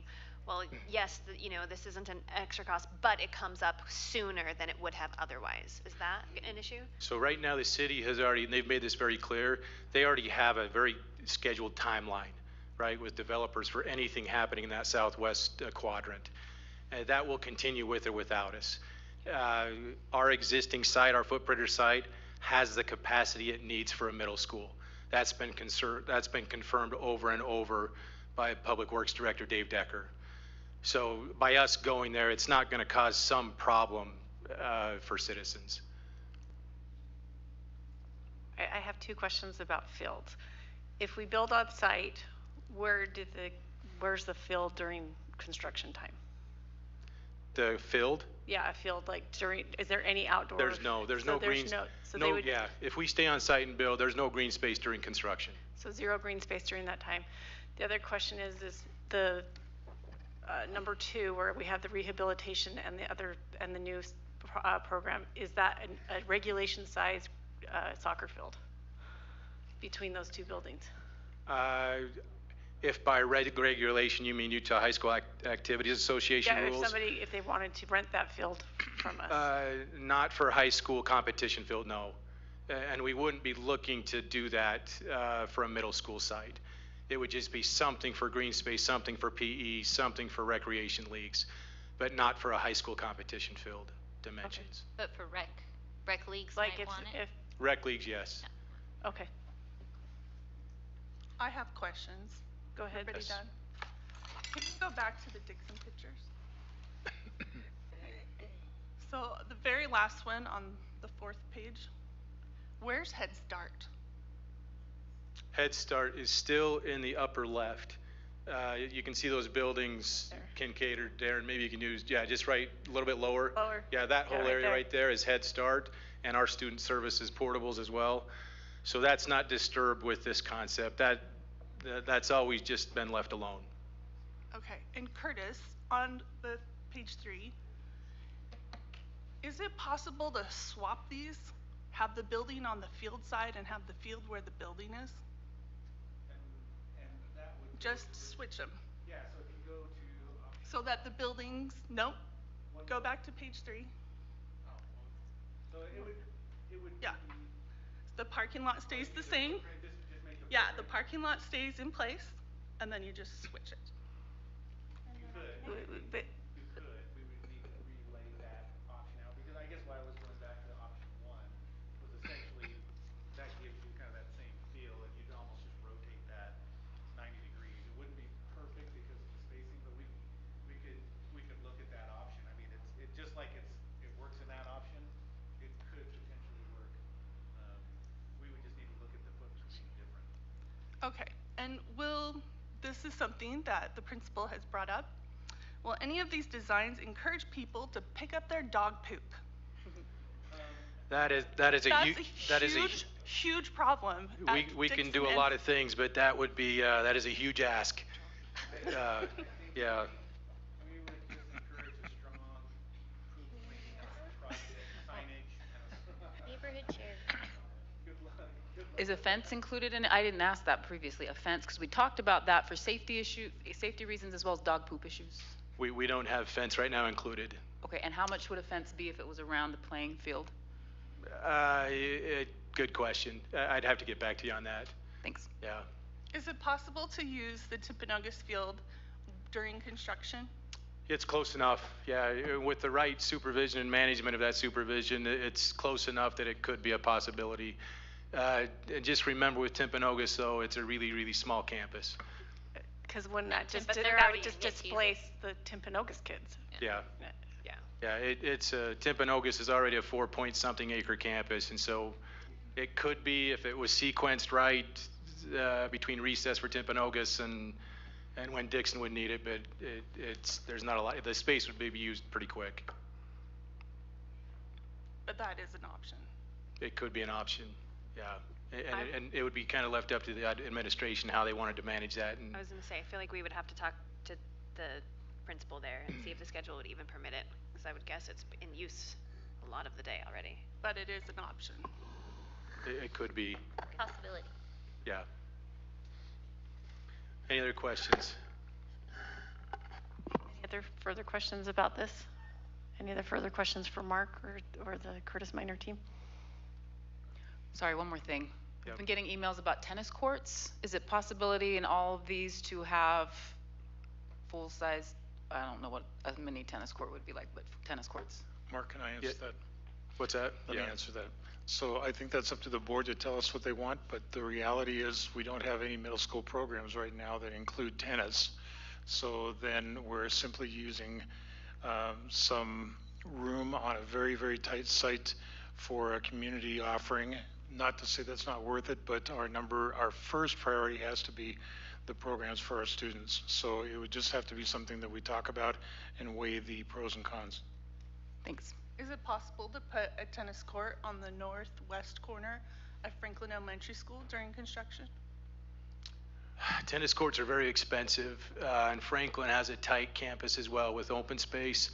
well, yes, this isn't an extra cost, but it comes up sooner than it would have otherwise. Is that an issue? So right now, the city has already, and they've made this very clear, they already have a very scheduled timeline, right, with developers for anything happening in that southwest quadrant. That will continue with or without us. Our existing site, our footprinter site, has the capacity it needs for a middle school. That's been confirmed over and over by Public Works Director Dave Decker. So by us going there, it's not going to cause some problem for citizens. I have two questions about fields. If we build on site, where's the field during construction time? The field? Yeah, a field like is there any outdoor? There's no green. Yeah, if we stay on site and build, there's no green space during construction. So zero green space during that time. The other question is the number 2, where we have the rehabilitation and the new program, is that a regulation size soccer field between those two buildings? If by regulation you mean Utah High School Activities Association rules? Yeah, if they wanted to rent that field from us. Not for high school competition field, no. And we wouldn't be looking to do that for a middle school site. It would just be something for green space, something for PE, something for recreation leagues, but not for a high school competition field dimensions. But for rec leagues Like might want it? Rec leagues, yes. Okay, I have questions. go ahead. Everybody Yes. done? Can you go back to the Dixon pictures? So the very last one on the 4th page, where's Head Start? Head Start is still in the upper left. You can see those buildings, Kincaid or Darren, maybe you can use, just right a little bit lower. Lower. Yeah, that whole right area there. right there is Head Start, and our student services portables as well. So that's not disturbed with this concept. That's always just been left alone. Okay, and Curtis, on the page 3, is it possible to swap these? Have the building on the field side and have the field where the building is? And that would Just switch them. yeah. So if you go to So that the buildings, nope, go back to page 3. so it would Yeah. be, The parking lot stays the same. just make the Yeah, the parking lot stays in place, and then you just switch it. But we would need to relay that option out, because I guess why I was going back to option 1 was essentially that gives you kind of that same feel, and you'd almost just rotate that 90 degrees. It wouldn't be perfect because of the spacing, but we could look at that option. I mean, it's just like it works in that option, it could potentially work. We would just need to look at the footprint being different. Okay, and this is something that the principal has brought up. Will any of these designs encourage people to pick up their dog poop? That is a huge problem. we can do a lot of things, but that would be that is a huge ask. Yeah. We would just Is a fence included in it? I didn't ask that previously, a fence, because we talked about that for safety reasons as well as dog poop issues. We don't have fence right now included. Okay, and how much would a fence be if it was around the playing field? Good question. I'd have to get back to you on that. Thanks. Yeah. Is it possible to use the Timpanogos field during construction? It's close enough. Yeah, with the right supervision and management of that supervision, it's close enough that it could be a possibility. And just remember with Timpanogos, though, it's a really, really small campus. Because wouldn't that just, but they're that already would just get to use it. displace the Timpanogos kids? Yeah. Yeah. Yeah, it's Timpanogos is already a 4-point-something acre campus, and so it could be, if it was sequenced right, between recess for Timpanogos and when Dixon would need it, but there's not a lot. The space would be used pretty quick. But that is an option. It could be an option, yeah. And it would be kind of left up to the administration how they wanted to manage that. And I was gonna say, I feel like we would have to talk to the principal there and see if the schedule would even permit it, because I would guess it's in use a lot of the day already. But it is an option. it could be, Possibility. yeah. Any other questions? Any other further questions about this? Any other further questions for Mark or the Curtis Minor team? Sorry, one more thing. Yep. I've been getting emails about tennis courts. Is it possibility in all of these to have full-size, I don't know what a mini tennis court would be like, but tennis courts? Mark, can I answer that? What's that? Let me answer that. So I think that's up to the board to tell us what they want, but the reality is we don't have any middle school programs right now that include tennis. So then we're simply using some room on a very, very tight site for a community offering. Not to say that's not worth it, but our first priority has to be the programs for our students. So it would just have to be something that we talk about and weigh the pros and cons. Thanks. Is it possible to put a tennis court on the northwest corner of Franklin Elementary School during construction? Tennis courts are very expensive, and Franklin has a tight campus as well with open space.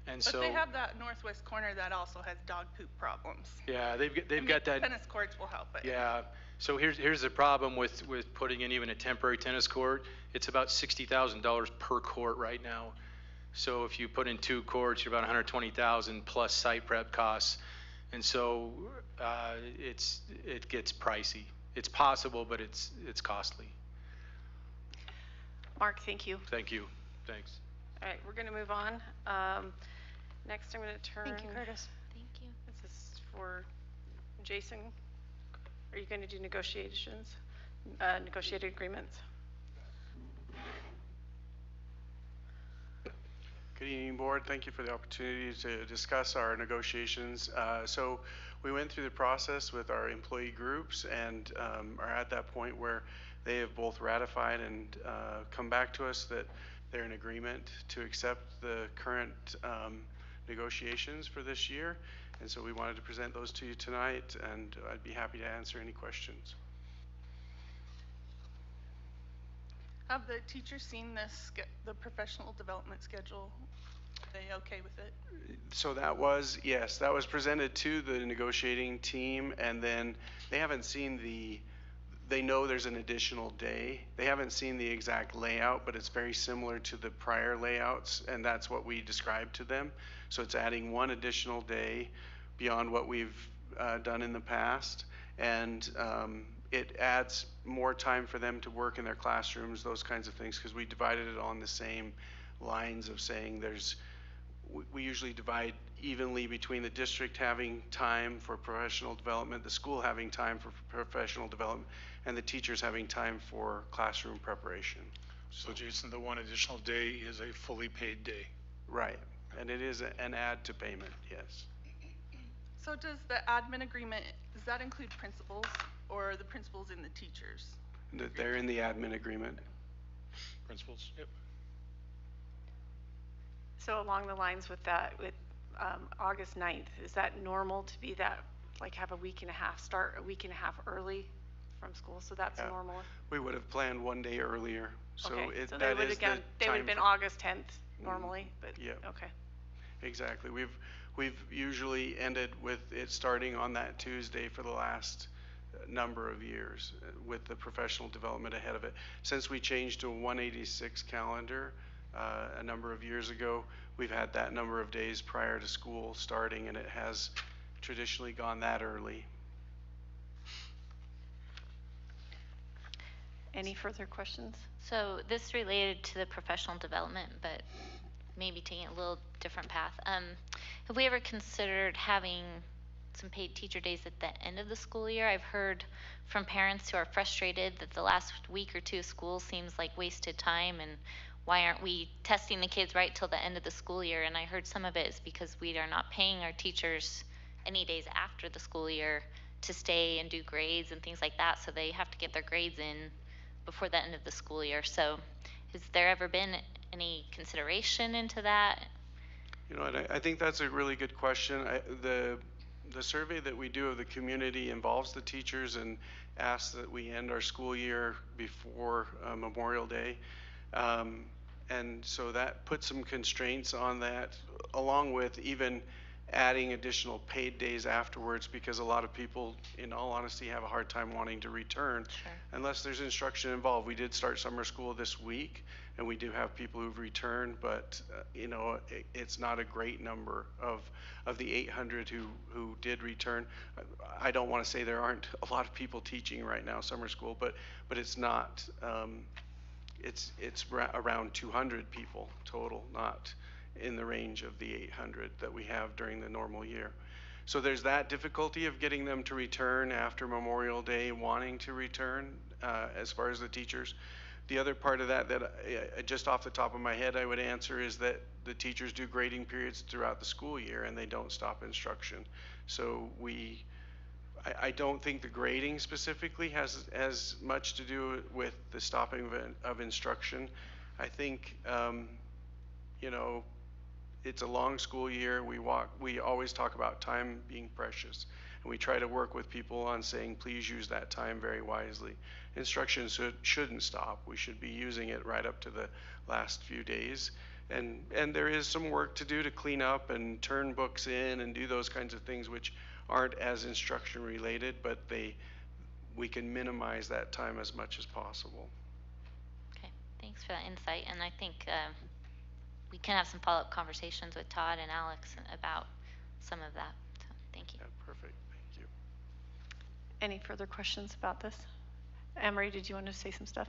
And But so, they have that northwest corner that also has dog poop problems. yeah, they've I mean, got that. Tennis courts will help, but. Yeah. So here's the problem with putting in even a temporary tennis court. It's about $60,000 per court right now. So if you put in 2 courts, you're about $120,000 plus site prep costs, and so it gets pricey. It's possible, but it's costly. Mark, thank you. Thank you. Thanks. All right, we're going to move on. Next, I'm going to turn. Thank you, Curtis. Thank you. This is for Jason. Are you going to do negotiations, negotiated agreements? Good evening, board. Thank you for the opportunity to discuss our negotiations. So we went through the process with our employee groups and are at that point where they have both ratified and come back to us that they're in agreement to accept the current negotiations for this year. And so we wanted to present those to you tonight, and I'd be happy to answer any questions. Have the teachers seen the professional development schedule? Are they okay with it? So that was, yes, that was presented to the negotiating team, and then they haven't seen they know there's an additional day. They haven't seen the exact layout, but it's very similar to the prior layouts, and that's what we described to them. So it's adding 1 additional day beyond what we've done in the past, and it adds more time for them to work in their classrooms, those kinds of things, because we divided it on the same lines of saying we usually divide evenly between the district having time for professional development, the school having time for professional development, and the teachers having time for classroom preparation. So Jason, the 1 additional day is a fully paid day. Right, and it is an add to payment, yes. So does the admin agreement, does that include principals or the principals and the teachers? They're in the admin agreement. Principals, yep. So along the lines with that, with August 9th, is that normal to be that, like have a week and a half, start a week and a half early from school? So that's Yeah. normal? We would have planned 1 day earlier, so Okay, it, so that is the time. they would have been August 10th normally, but, Yeah. okay. Exactly. We've usually ended with it starting on that Tuesday for the last number of years with the professional development ahead of it. Since we changed to a 186 calendar a number of years ago, we've had that number of days prior to school starting, and it has traditionally gone that early. Any further questions? So this related to the professional development, but maybe taking a little different path. Have we ever considered having some paid teacher days at the end of the school year? I've heard from parents who are frustrated that the last week or two of school seems like wasted time, and why aren't we testing the kids right till the end of the school year? And I heard some of it is because we are not paying our teachers any days after the school year to stay and do grades and things like that, so they have to get their grades in before the end of the school year. So has there ever been any consideration into that? You know, and I think that's a really good question. The survey that we do of the community involves the teachers and asks that we end our school year before Memorial Day. And so that puts some constraints on that, along with even adding additional paid days afterwards, because a lot of people, in all honesty, have a hard time wanting to return unless there's instruction involved. We did start summer school this week, and we do have people who've returned, but you know, it's not a great number of the 800 who did return. I don't want to say there aren't a lot of people teaching right now summer school, but it's not. It's around 200 people total, not in the range of the 800 that we have during the normal year. So there's that difficulty of getting them to return after Memorial Day, wanting to return as far as the teachers. The other part of that just off the top of my head I would answer is that the teachers do grading periods throughout the school year and they don't stop instruction. So I don't think the grading specifically has as much to do with the stopping of instruction. I think, you know, it's a long school year. We always talk about time being precious, and we try to work with people on saying, please use that time very wisely. Instruction shouldn't stop. We should be using it right up to the last few days. And there is some work to do to clean up and turn books in and do those kinds of things which aren't as instruction related, but we can minimize that time as much as possible. Okay, thanks for that insight. And I think we can have some follow-up conversations with Todd and Alex about some of that. So thank you. Yeah, perfect. Thank you. Any further questions about this? Emery, did you want to say some stuff?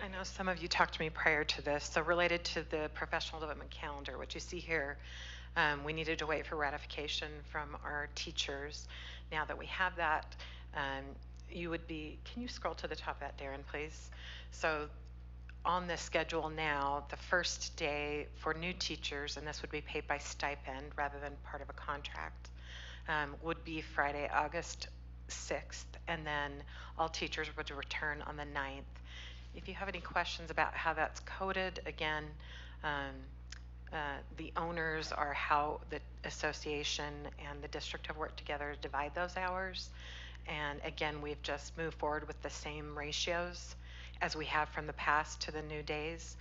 I know some of you talked to me prior to this. So related to the professional development calendar, what you see here, we needed to wait for ratification from our teachers. Now that we have that, you would be, can you scroll to the top of that, Darren, please? So on this schedule now, the first day for new teachers, and this would be paid by stipend rather than part of a contract, would be Friday, August 6th, and then all teachers would return on the 9th. If you have any questions about how that's coded, again, the owners are how the association and the district have worked together to divide those hours. And again, we've just moved forward with the same ratios as we have from the past to the new days.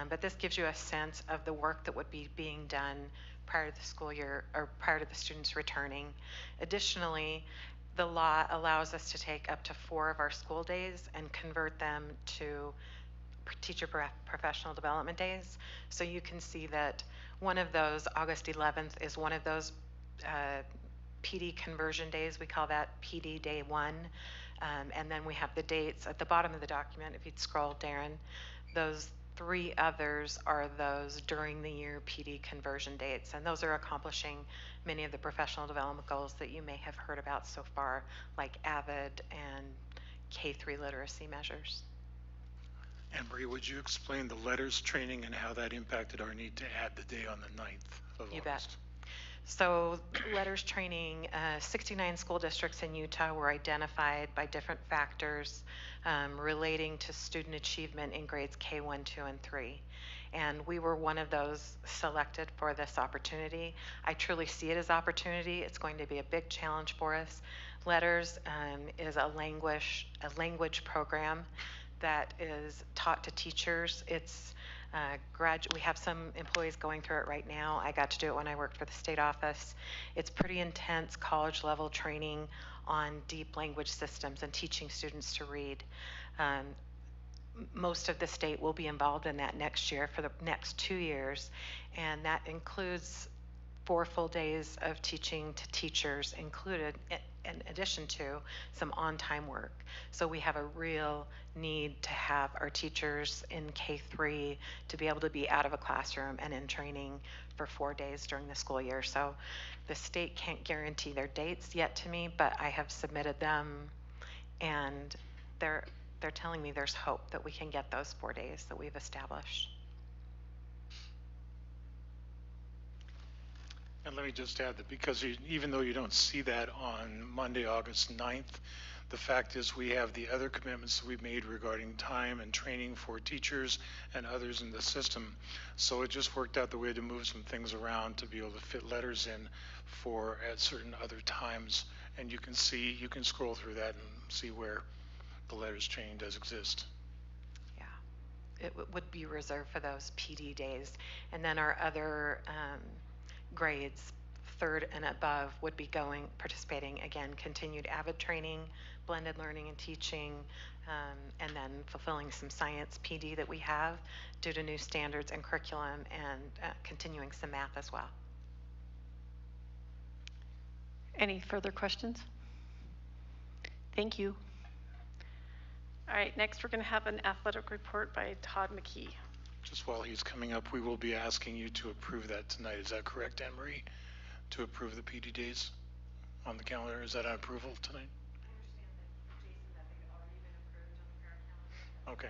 But this gives you a sense of the work that would be being done prior to the school year or prior to the students returning. Additionally, the law allows us to take up to 4 of our school days and convert them to teacher professional development days. So you can see that one of those, August 11th, is one of those PD conversion days. We call that PD Day 1. And then we have the dates at the bottom of the document. If you'd scroll, Darren, those 3 others are those during the year PD conversion dates. And those are accomplishing many of the professional development goals that you may have heard about so far, like AVID and K-3 literacy measures. Anne-Marie, would you explain the letters training and how that impacted our need to add the day on the 9th of August? You bet. So letters training, 69 school districts in Utah were identified by different factors relating to student achievement in grades K1, 2, and 3. And we were one of those selected for this opportunity. I truly see it as opportunity. It's going to be a big challenge for us. Letters is a language program that is taught to teachers. It's We have some employees going through it right now. I got to do it when I worked for the state office. It's pretty intense college level training on deep language systems and teaching students to read. Most of the state will be involved in that next year for the next 2 years, and that includes 4 full days of teaching to teachers included, in addition to some on-time work. So we have a real need to have our teachers in K-3 to be able to be out of a classroom and in training for 4 days during the school year. So the state can't guarantee their dates yet to me, but I have submitted them, and they're telling me there's hope that we can get those 4 days that we've established. And let me just add that because even though you don't see that on Monday, August 9th, the fact is we have the other commitments that we've made regarding time and training for teachers and others in the system. So it just worked out the way to move some things around to be able to fit letters in for at certain other times. And you can scroll through that and see where the letters chain does exist. Yeah, it would be reserved for those PD days. And then our other grades, 3rd and above, would be participating again, continued AVID training, blended learning and teaching, and then fulfilling some science PD that we have due to new standards and curriculum, and continuing some math as well. Any further questions? Thank you. All right, next we're going to have an athletic report by Todd McKee. Just while he's coming up, we will be asking you to approve that tonight. Is that correct, Anne Marie? To approve the PD days on the calendar? Is that an approval tonight? Okay,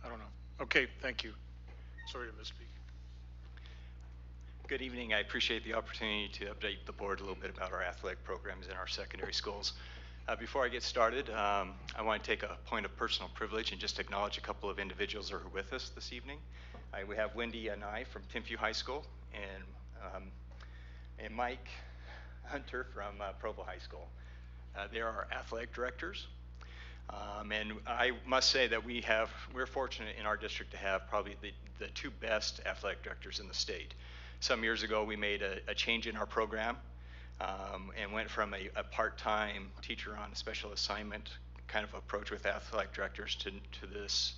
I don't know. Okay, thank you. Sorry to misspeak. Good evening. I appreciate the opportunity to update the board a little bit about our athletic programs in our secondary schools. Before I get started, I want to take a point of personal privilege and just acknowledge a couple of individuals who are with us this evening. We have Wendy and I from Temp View High School, and Mike Hunter from Provo High School. They are our athletic directors. And I must say that we're fortunate in our district to have probably the 2 best athletic directors in the state. Some years ago, we made a change in our program and went from a part-time teacher on a special assignment kind of approach with athletic directors to this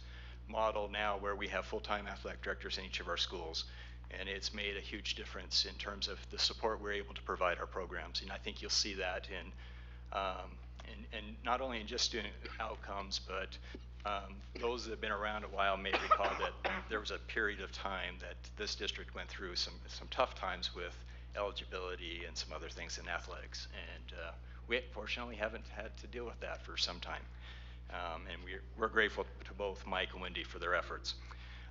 model now where we have full-time athletic directors in each of our schools. And it's made a huge difference in terms of the support we're able to provide our programs. And I think you'll see that in not only in just student outcomes, but those that have been around a while may recall that there was a period of time that this district went through some tough times with eligibility and some other things in athletics. And we fortunately haven't had to deal with that for some time. And we're grateful to both Mike and Wendy for their efforts.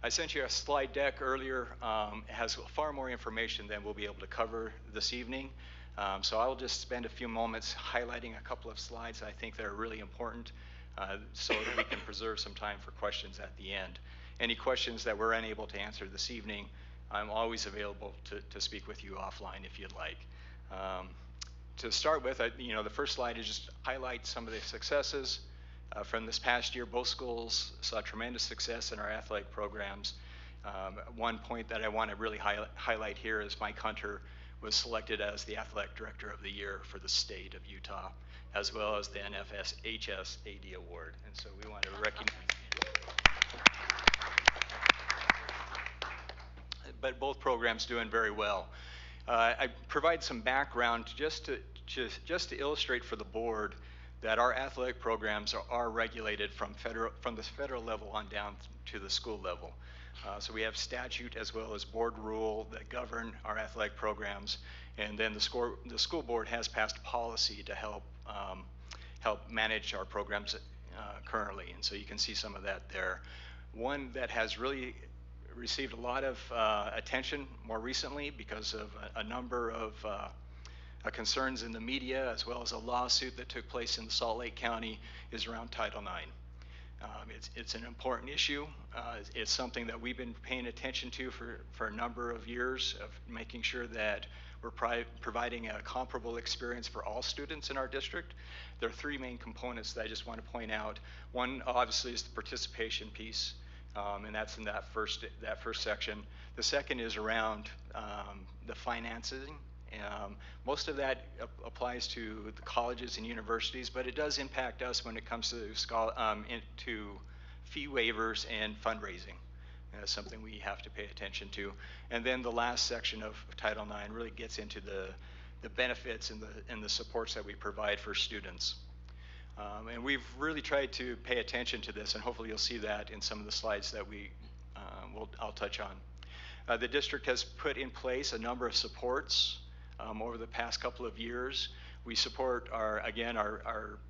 I sent you a slide deck earlier. It has far more information than we'll be able to cover this evening. So I'll just spend a few moments highlighting a couple of slides I think that are really important so that we can preserve some time for questions at the end. Any questions that we're unable to answer this evening, I'm always available to speak with you offline if you'd like. To start with, the first slide is just highlight some of the successes from this past year. Both schools saw tremendous success in our athletic programs. One point that I want to really highlight here is Mike Hunter was selected as the Athletic Director of the Year for the state of Utah, as well as the NFS AD Award. And so we want to recognize but both programs doing very well. I provide some background just to illustrate for the board that our athletic programs are regulated from the federal level on down to the school level. So we have statute as well as board rule that govern our athletic programs, and then the school board has passed policy to help manage our programs currently, and so you can see some of that there. One that has really received a lot of attention more recently because of a number of concerns in the media, as well as a lawsuit that took place in Salt Lake County, is around Title IX. It's an important issue. It's something that we've been paying attention to for a number of years, of making sure that we're providing a comparable experience for all students in our district. There are 3 main components that I just want to point out. One, obviously, is the participation piece. And that's in that first section. The second is around the financing. Most of that applies to the colleges and universities, but it does impact us when it comes to into fee waivers and fundraising. That's something we have to pay attention to. And then the last section of Title IX really gets into the benefits and the supports that we provide for students. And we've really tried to pay attention to this, and hopefully you'll see that in some of the slides that I'll touch on. The district has put in place a number of supports over the past couple of years. We support our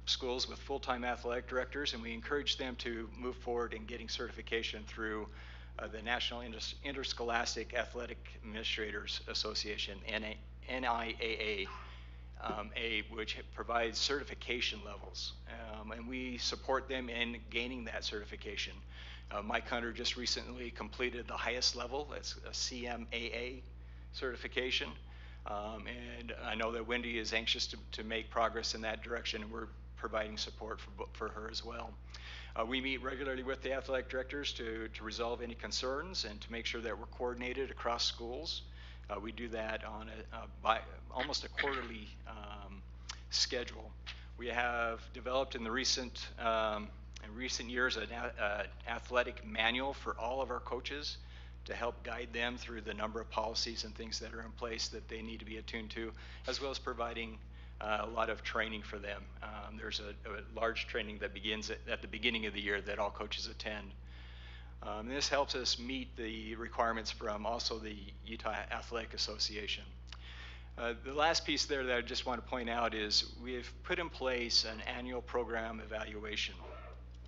schools with full-time athletic directors, and we encourage them to move forward in getting certification through the National Interscholastic Athletic Administrators Association, NIAA. Which provides certification levels, and we support them in gaining that certification. Mike Hunter just recently completed the highest level, that's a CMAA certification, and I know that Wendy is anxious to make progress in that direction, and we're providing support for her as well. We meet regularly with the athletic directors to resolve any concerns and to make sure that we're coordinated across schools. We do that on almost a quarterly schedule. We have developed in recent years an athletic manual for all of our coaches to help guide them through the number of policies and things that are in place that they need to be attuned to, as well as providing a lot of training for them. There's a large training that begins at the beginning of the year that all coaches attend. This helps us meet the requirements from also the Utah Athletic Association. The last piece there that I just want to point out is we've put in place an annual program evaluation.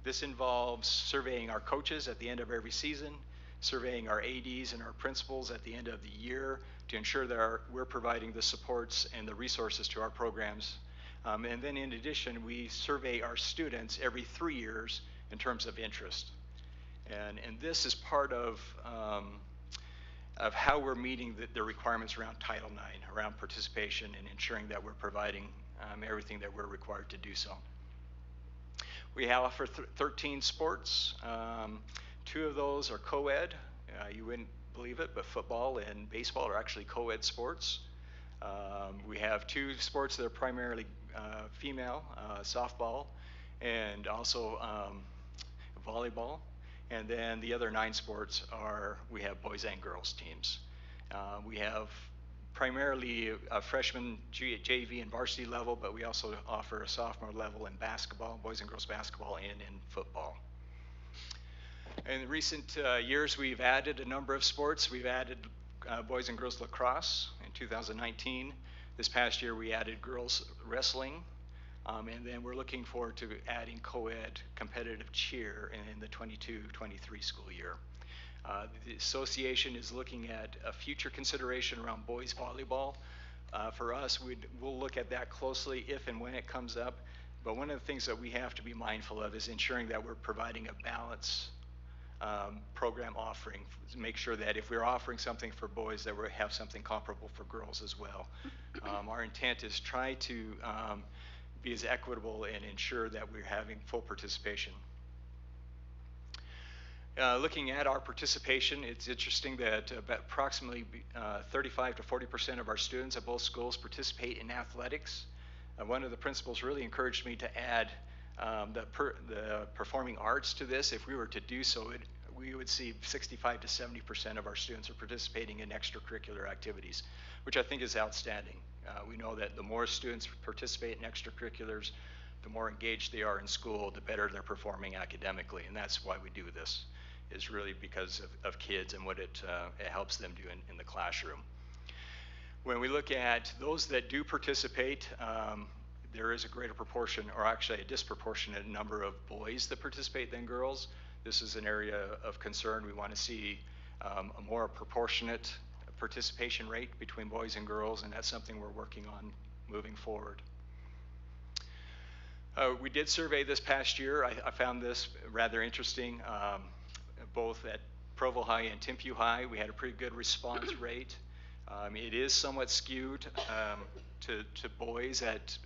This involves surveying our coaches at the end of every season, surveying our ADs and our principals at the end of the year to ensure that we're providing the supports and the resources to our programs. And then in addition, we survey our students every 3 years in terms of interest. And this is part of how we're meeting the requirements around Title IX, around participation and ensuring that we're providing everything that we're required to do so. We offer 13 sports. 2 of those are co-ed. You wouldn't believe it, but football and baseball are actually co-ed sports. We have 2 sports that are primarily female, softball, and also volleyball. And then the other 9 sports we have boys and girls teams. We have primarily a freshman JV and varsity level, but we also offer a sophomore level in basketball, boys and girls basketball, and in football. In recent years, we've added a number of sports. We've added boys and girls lacrosse in 2019. This past year, we added girls wrestling. And then we're looking forward to adding co-ed competitive cheer in the 22-23 school year. The association is looking at a future consideration around boys volleyball. For us, we'll look at that closely if and when it comes up. But one of the things that we have to be mindful of is ensuring that we're providing a balanced program offering. Make sure that if we're offering something for boys, that we have something comparable for girls as well. Our intent is try to be as equitable and ensure that we're having full participation. Looking at our participation, it's interesting that about approximately 35 to 40% of our students at both schools participate in athletics. One of the principals really encouraged me to add the performing arts to this. If we were to do so, we would see 65 to 70% of our students are participating in extracurricular activities, which I think is outstanding. We know that the more students participate in extracurriculars, the more engaged they are in school, the better they're performing academically, and that's why we do this, is really because of kids and what it helps them do in the classroom. When we look at those that do participate, there is a greater proportion, or actually a disproportionate number of boys that participate than girls. This is an area of concern. We want to see a more proportionate participation rate between boys and girls, and that's something we're working on moving forward. We did survey this past year. I found this rather interesting. Both at Provo High and Temp View High, we had a pretty good response rate. It is somewhat skewed to boys at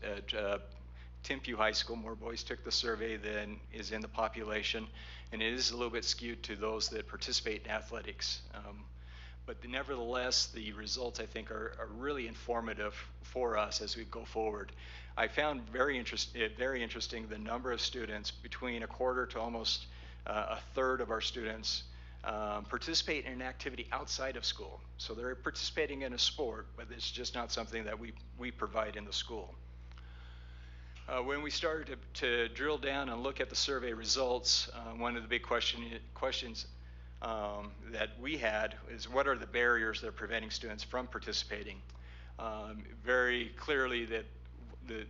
Temp View High School, more boys took the survey than is in the population, and it is a little bit skewed to those that participate in athletics. But nevertheless, the results, I think, are really informative for us as we go forward. I found very interesting the number of students, between a quarter to almost a third of our students participate in an activity outside of school. So they're participating in a sport, but it's just not something that we provide in the school. When we started to drill down and look at the survey results, one of the big questions that we had is, what are the barriers that are preventing students from participating? Very clearly that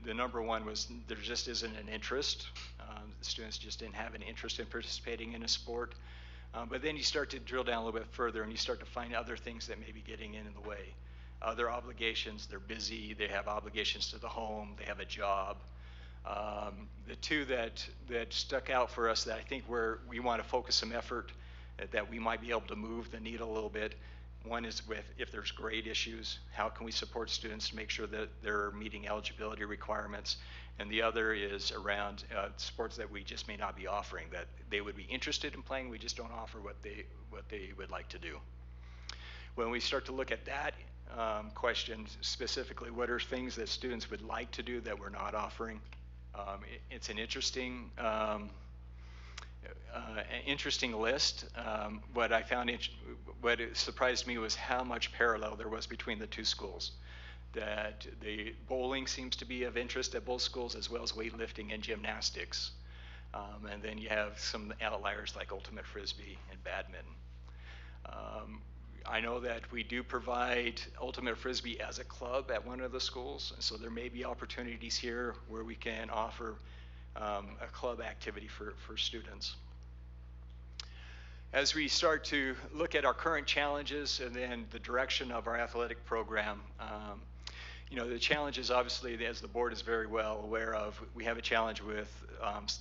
the number one was there just isn't an interest. The students just didn't have an interest in participating in a sport. But then you start to drill down a little bit further and you start to find other things that may be getting in the way. Other obligations, they're busy, they have obligations to the home, they have a job. The two that stuck out for us that I think we want to focus some effort that we might be able to move the needle a little bit. One is with, if there's grade issues, how can we support students to make sure that they're meeting eligibility requirements? And the other is around sports that we just may not be offering, that they would be interested in playing, we just don't offer what they would like to do. When we start to look at that question specifically, what are things that students would like to do that we're not offering? It's an interesting list. What surprised me was how much parallel there was between the two schools. That the bowling seems to be of interest at both schools, as well as weightlifting and gymnastics. And then you have some outliers like ultimate frisbee and badminton. I know that we do provide ultimate frisbee as a club at one of the schools, so there may be opportunities here where we can offer a club activity for students. As we start to look at our current challenges and then the direction of our athletic program, the challenges, obviously, as the board is very well aware of, we have a challenge with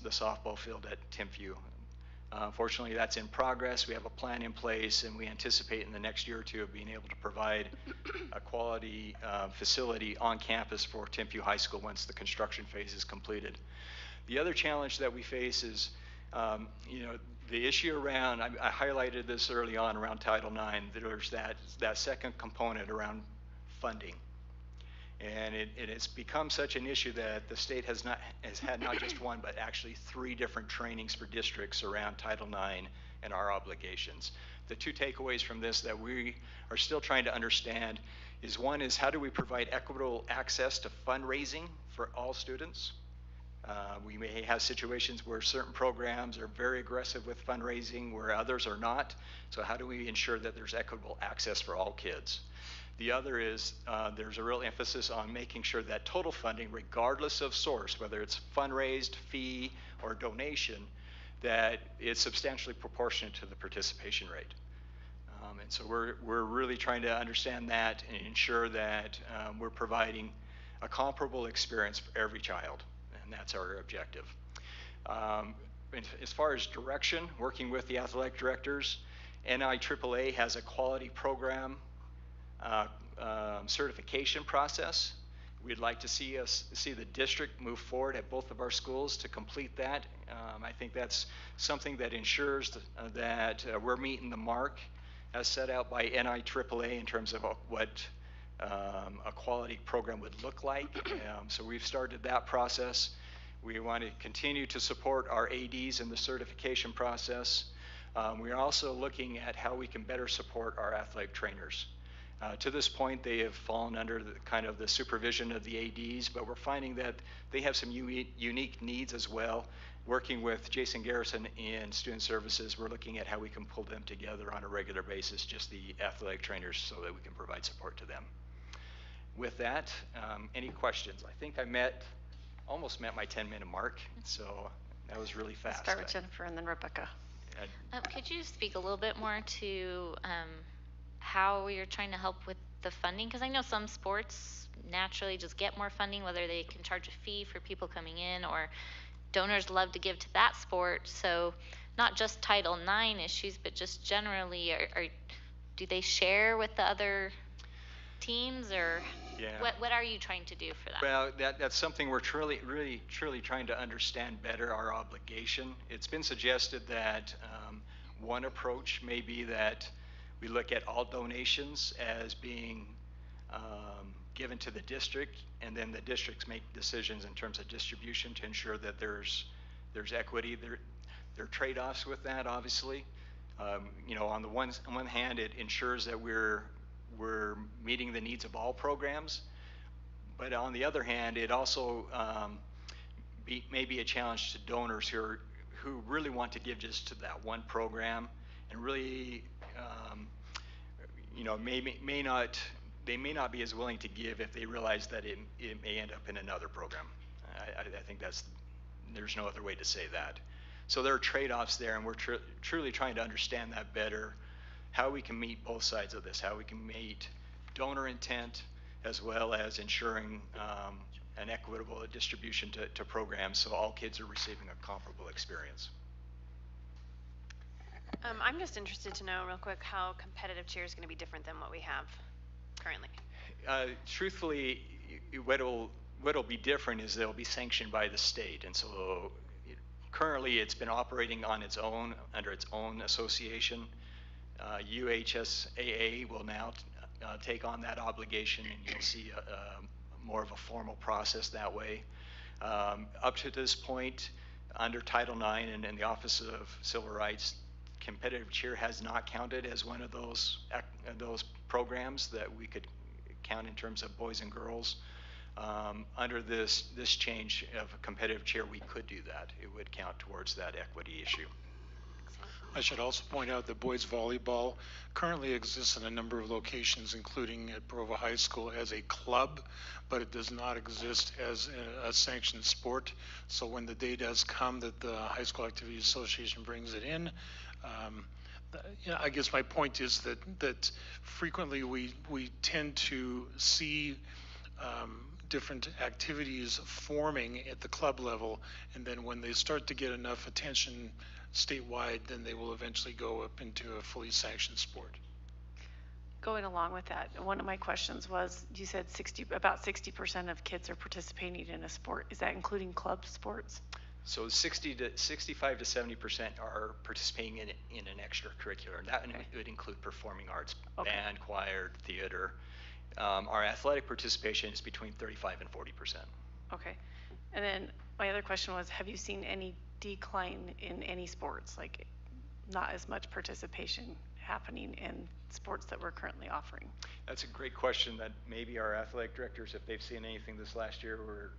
the softball field at Temp View. Fortunately, that's in progress. We have a plan in place, and we anticipate in the next year or two of being able to provide a quality facility on campus for Temp View High School once the construction phase is completed. The other challenge that we face is, the issue around, I highlighted this early on around Title IX, there's that second component around funding. And it's become such an issue that the state has had not just one, but actually 3 different trainings for districts around Title IX and our obligations. The 2 takeaways from this that we are still trying to understand is, one is, how do we provide equitable access to fundraising for all students? We may have situations where certain programs are very aggressive with fundraising where others are not. So how do we ensure that there's equitable access for all kids? The other is there's a real emphasis on making sure that total funding, regardless of source, whether it's fundraised, fee, or donation, that it's substantially proportionate to the participation rate. And so we're really trying to understand that and ensure that we're providing a comparable experience for every child, and that's our objective. As far as direction, working with the athletic directors, NIAAA has a quality program certification process. We'd like to see the district move forward at both of our schools to complete that. I think that's something that ensures that we're meeting the mark as set out by NIAAA in terms of what a quality program would look like. So we've started that process. We want to continue to support our ADs in the certification process. We're also looking at how we can better support our athletic trainers. To this point, they have fallen under the supervision of the ADs, but we're finding that they have some unique needs as well. Working with Jason Garrison in Student Services, we're looking at how we can pull them together on a regular basis, just the athletic trainers, so that we can provide support to them. With that, any questions? I think I almost met my 10-minute mark, so that was really fast. Start with Jennifer and then Rebecca. Could you speak a little bit more to how you're trying to help with the funding? Because I know some sports naturally just get more funding, whether they can charge a fee for people coming in, or donors love to give to that sport. So not just Title IX issues, but just generally, do they share with the other teams, or Yeah. what are you trying to do for that? Well, that's something we're truly trying to understand better, our obligation. It's been suggested that one approach may be that we look at all donations as being given to the district, and then the districts make decisions in terms of distribution to ensure that there's equity. There are trade-offs with that, obviously. You know, on one hand, it ensures that we're meeting the needs of all programs. But on the other hand, it also may be a challenge to donors who really want to give just to that one program, and really, you know, they may not be as willing to give if they realize that it may end up in another program. I think there's no other way to say that. So there are trade-offs there, and we're truly trying to understand that better, how we can meet both sides of this, how we can meet donor intent, as well as ensuring an equitable distribution to programs so all kids are receiving a comparable experience. I'm just interested to know real quick how competitive cheer is going to be different than what we have currently. Truthfully, what'll be different is they'll be sanctioned by the state, and so currently it's been operating on its own under its own association. UHSAA will now take on that obligation, and you'll see more of a formal process that way. Up to this point, under Title IX and in the Office of Civil Rights, competitive cheer has not counted as one of those programs that we could count in terms of boys and girls. Under this change of competitive cheer, we could do that. It would count towards that equity issue. I should also point out that boys volleyball currently exists in a number of locations, including at Provo High School as a club, but it does not exist as a sanctioned sport. So when the day does come that the High School Activity Association brings it in, I guess my point is that frequently we tend to see different activities forming at the club level, and then when they start to get enough attention statewide, then they will eventually go up into a fully sanctioned sport. Going along with that, one of my questions was, you said about 60% of kids are participating in a sport. Is that including club sports? So 65 to 70% are participating in an extracurricular, and that would include performing arts, band, choir, theater. Our athletic participation is between 35 and 40%. Okay. And then my other question was, have you seen any decline in any sports, like not as much participation happening in sports that we're currently offering? That's a great question that maybe our athletic directors, if they've seen anything this last year where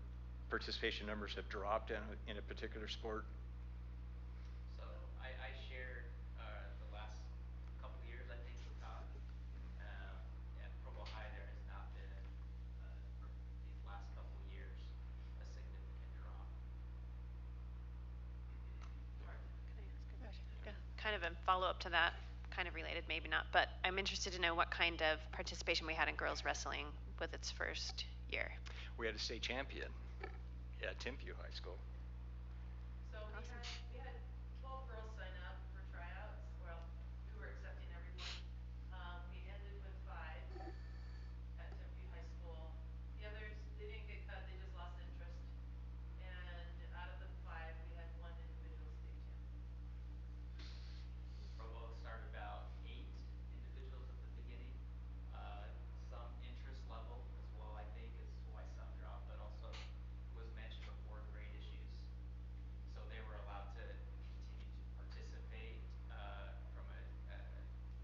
participation numbers have dropped in a particular sport. So I shared the last couple of years, I think, with Todd. At Provo High, there has not been, these last couple of years, a significant drop. Kind of a follow-up to that, kind of related, maybe not, but I'm interested to know what kind of participation we had in girls wrestling with its first year. We had a state champion at Temp View High School. So we had 12 girls sign up for tryouts. Well, we were accepting everyone. We ended with 5 at Temp View High School. The others, they didn't get cut, they just lost interest. And out of the 5, we had 1 individual state champion. Provo started about 8 individuals at the beginning. Some interest level as well, I think, is why some dropped, but also was mentioned before grade issues. So they were allowed to continue to participate from a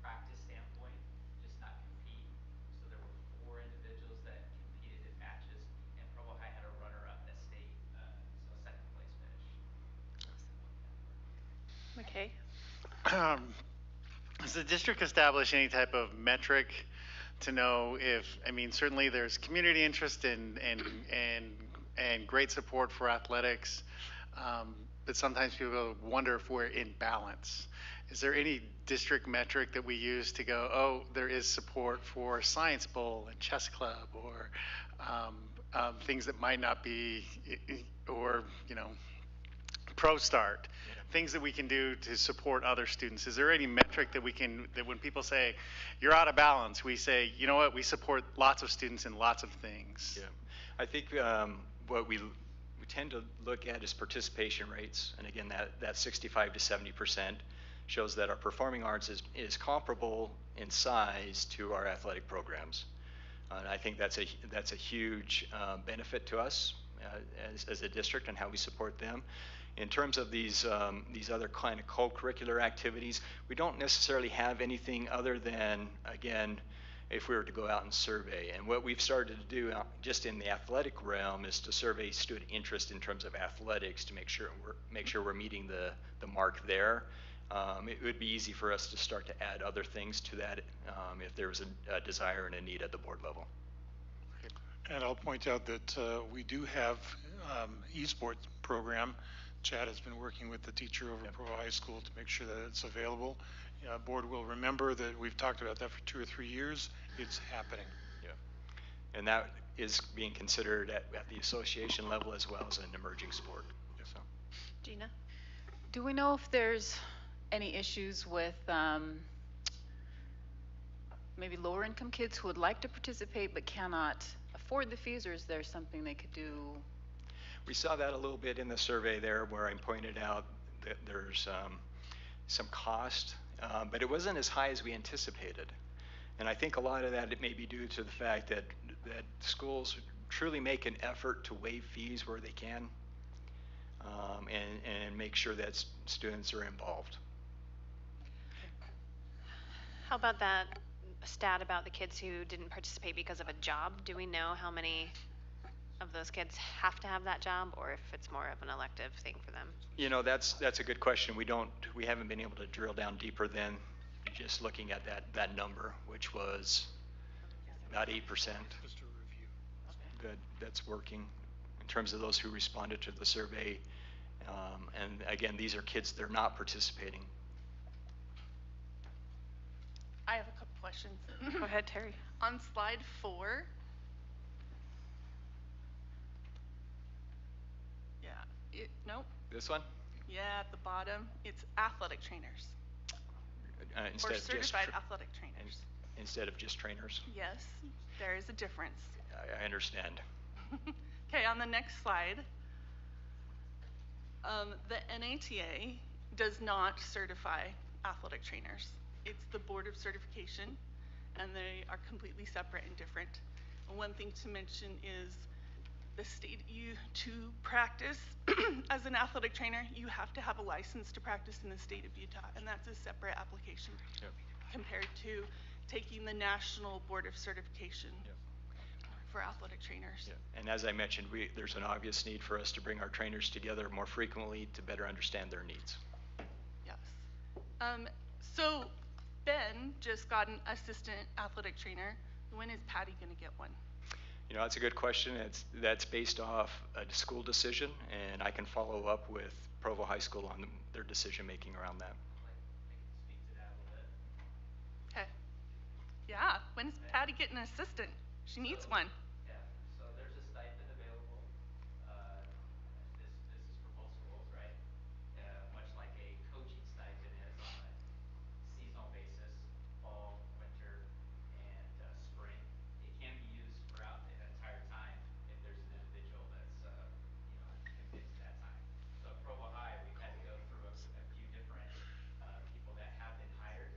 practice standpoint, just not compete. So there were 4 individuals that competed in matches, and Provo High had a runner-up at state, so second place finish. Okay. Does the district establish any type of metric to know if, I mean, certainly there's community interest and great support for athletics, but sometimes people wonder if we're in balance. Is there any district metric that we use to go, oh, there is support for Science Bowl and Chess Club, or things that might not be, or, you know, Pro Start? things that we can do to support other students? Is there any metric that we can, that when people say, you're out of balance, we say, you know what, we support lots of students in lots of things? Yeah, I think what we tend to look at is participation rates, and again, that 65 to 70% shows that our performing arts is comparable in size to our athletic programs. And I think that's a huge benefit to us as a district and how we support them. In terms of these other kind of co-curricular activities, we don't necessarily have anything other than, again, if we were to go out and survey. And what we've started to do just in the athletic realm is to survey student interest in terms of athletics to make sure we're meeting the mark there. It would be easy for us to start to add other things to that if there was a desire and a need at the board level. And I'll point out that we do have esports program. Chad has been working with the teacher over at Provo High School to make sure that it's available. Board will remember that we've talked about that for 2 or 3 years. It's happening. Yeah, and that is being considered at the association level as well as an emerging sport. Yeah. So. Gina? Do we know if there's any issues with maybe lower income kids who would like to participate but cannot afford the fees, or is there something they could do? We saw that a little bit in the survey there where I pointed out that there's some cost, but it wasn't as high as we anticipated. And I think a lot of that it may be due to the fact that schools truly make an effort to waive fees where they can and make sure that students are involved. How about that stat about the kids who didn't participate because of a job? Do we know how many of those kids have to have that job, or if it's more of an elective thing for them? You know, that's a good question. We haven't been able to drill down deeper than just looking at that number, which was about 8%. Just a review. That's working in terms of those who responded to the survey. And again, these are kids that are not participating. I have a couple questions. Go ahead, Terry. On slide 4, nope. This one? Yeah, at the bottom, it's athletic trainers. Instead or of certified just athletic trainers. Instead of just trainers? Yes, there is a difference. I understand. Okay, on the next slide, the NATA does not certify athletic trainers. It's the Board of Certification, and they are completely separate and different. And one thing to mention is the state, to practice as an athletic trainer, you have to have a license to practice in the state of Utah, and that's a separate application compared to taking the National Board of Certification for athletic trainers. Yeah. And as I mentioned, there's an obvious need for us to bring our trainers together more frequently to better understand their needs. Yes. So Ben just got an assistant athletic trainer. When is Patty going to get one? You know, that's a good question. That's based off a school decision, and I can follow up with Provo High School on their decision making around that. Speak to that a little bit. Okay. Yeah. When's Patty getting an assistant? She needs one. Yeah. So there's a stipend available. This is for both schools, right? Much like a coaching stipend is on a seasonal basis, fall, winter, and spring. It can be used throughout the entire time if there's an individual that's commit to that time. So at Provo High, we've had to go through a few different people that have been hired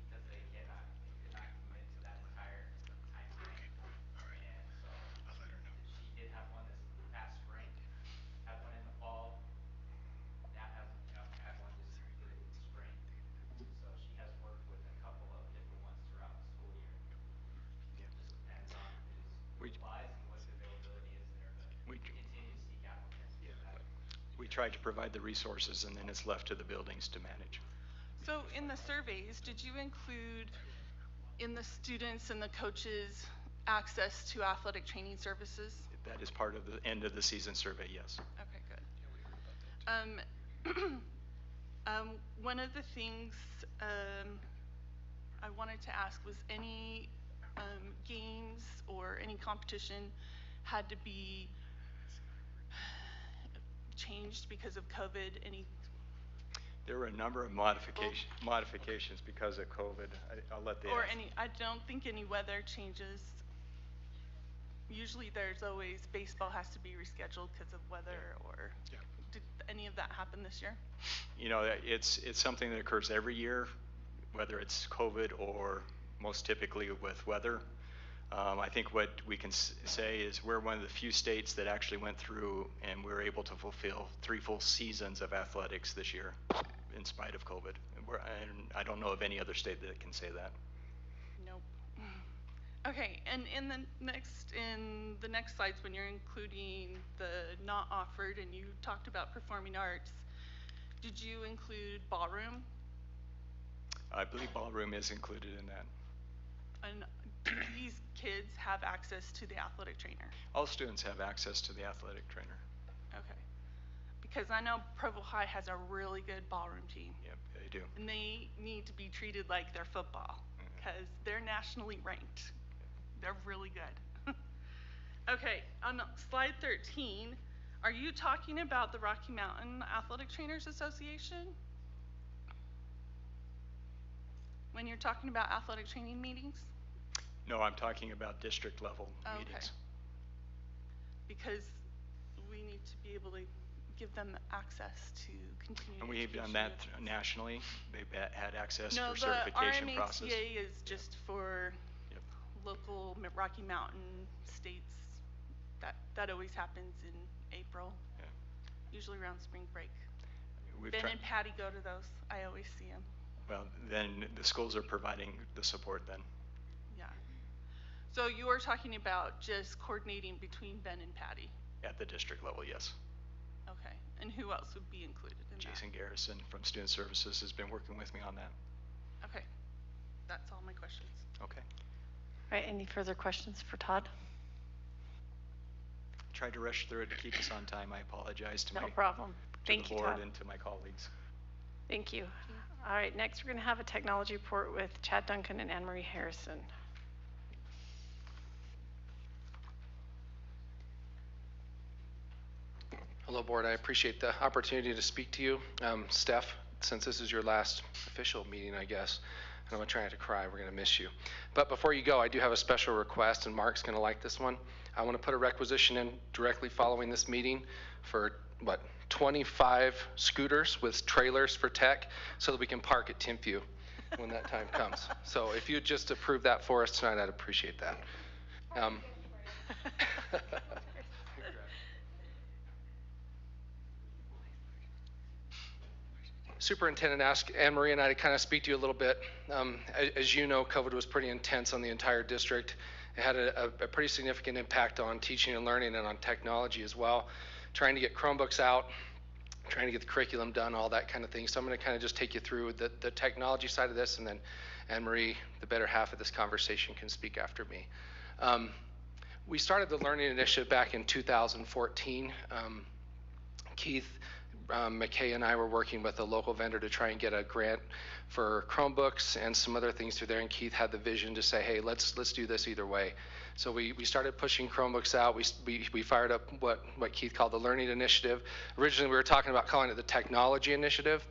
because they could not commit to that entire time frame. And so she did have one this past spring, had one in the fall, now had one just completed in the spring. So she has worked with a couple of different ones throughout the school year. It just depends on who applies and what the availability is there, but we continue to seek applicants for that. We try to provide the resources, and then it's left to the buildings to manage. So in the surveys, did you include in the students and the coaches access to athletic training services? That is part of the end of the season survey, yes. Okay, good. One of the things I wanted to ask was any games or any competition had to be changed because of COVID? There were a number of modifications because of COVID. I'll let the. Or I don't think any weather changes. Usually there's always, baseball has to be rescheduled because of weather or, did any of that happen this year? You know, it's something that occurs every year, whether it's COVID or most typically with weather. I think what we can say is we're one of the few states that actually went through and we were able to fulfill 3 full seasons of athletics this year in spite of COVID. And I don't know of any other state that can say that. Nope. Okay, and in the next slides, when you're including the not offered and you talked about performing arts, did you include ballroom? I believe ballroom is included in that. And do these kids have access to the athletic trainer? All students have access to the athletic trainer. Okay. Because I know Provo High has a really good ballroom team. Yep, they do. And they need to be treated like their football because they're nationally ranked. They're really good. Okay, on slide 13, are you talking about the Rocky Mountain Athletic Trainers Association? When you're talking about athletic training meetings? No, I'm talking about district level meetings. Because we need to be able to give them access to continuing And we've done that nationally. They've had access no, for certification the process. RMATA is just for local Rocky Mountain states. That always happens in April, usually around spring break. Ben and Patty go to those. I always see them. Well, then the schools are providing the support then. Yeah. So you are talking about just coordinating between Ben and Patty? At the district level, yes. Okay. And who else would be included in Jason Garrison from Student Services has been working with me on that. Okay. That's all my questions. Okay. All right, any further questions for Todd? Tried to rush through it to keep us on time. I apologize to No problem. Thank the you, board Todd. and to my colleagues. Thank you. All right, next we're going to have a technology report with Chad Duncan and Anne Marie Harrison. Hello, board. I appreciate the opportunity to speak to you. Steph, since this is your last official meeting, I guess, and I'm going to try not to cry, we're going to miss you. But before you go, I do have a special request, and Mark's going to like this one. I want to put a requisition in directly following this meeting for, 25 scooters with trailers for tech so that we can park at Temp View when that time comes. So if you'd just approve that for us tonight, I'd appreciate that. Superintendent asked Anne Marie and I to kind of speak to you a little bit. As you know, COVID was pretty intense on the entire district. It had a pretty significant impact on teaching and learning and on technology as well. Trying to get Chromebooks out, trying to get the curriculum done, all that kind of thing. So I'm going to kind of just take you through the technology side of this, and then Anne Marie, the better half of this conversation, can speak after me. We started the Learning Initiative back in 2014. Keith McKay and I were working with a local vendor to try and get a grant for Chromebooks and some other things through there, and Keith had the vision to say, hey, let's do this either way. So we started pushing Chromebooks out. We fired up what Keith called the Learning Initiative. Originally we were talking about calling it the Technology Initiative,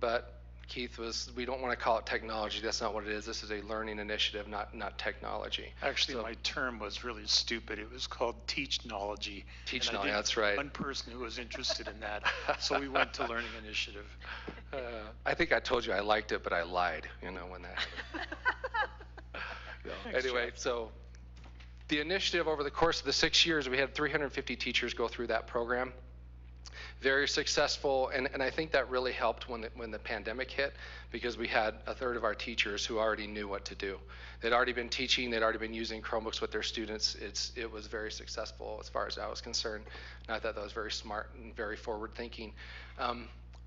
but Keith we don't want to call it technology. That's not what it is. This is a learning initiative, not technology. Actually, my term was really stupid. It was called Teachnology. Teachnology, that's right. One person who was interested in that, so we went to Learning Initiative. I think I told you I liked it, but I lied, when that happened. Anyway, so the initiative over the course of the 6 years, we had 350 teachers go through that program. Very successful, and I think that really helped when the pandemic hit, because we had a third of our teachers who already knew what to do. They'd already been teaching, they'd already been using Chromebooks with their students. It was very successful as far as I was concerned, and I thought that was very smart and very forward thinking.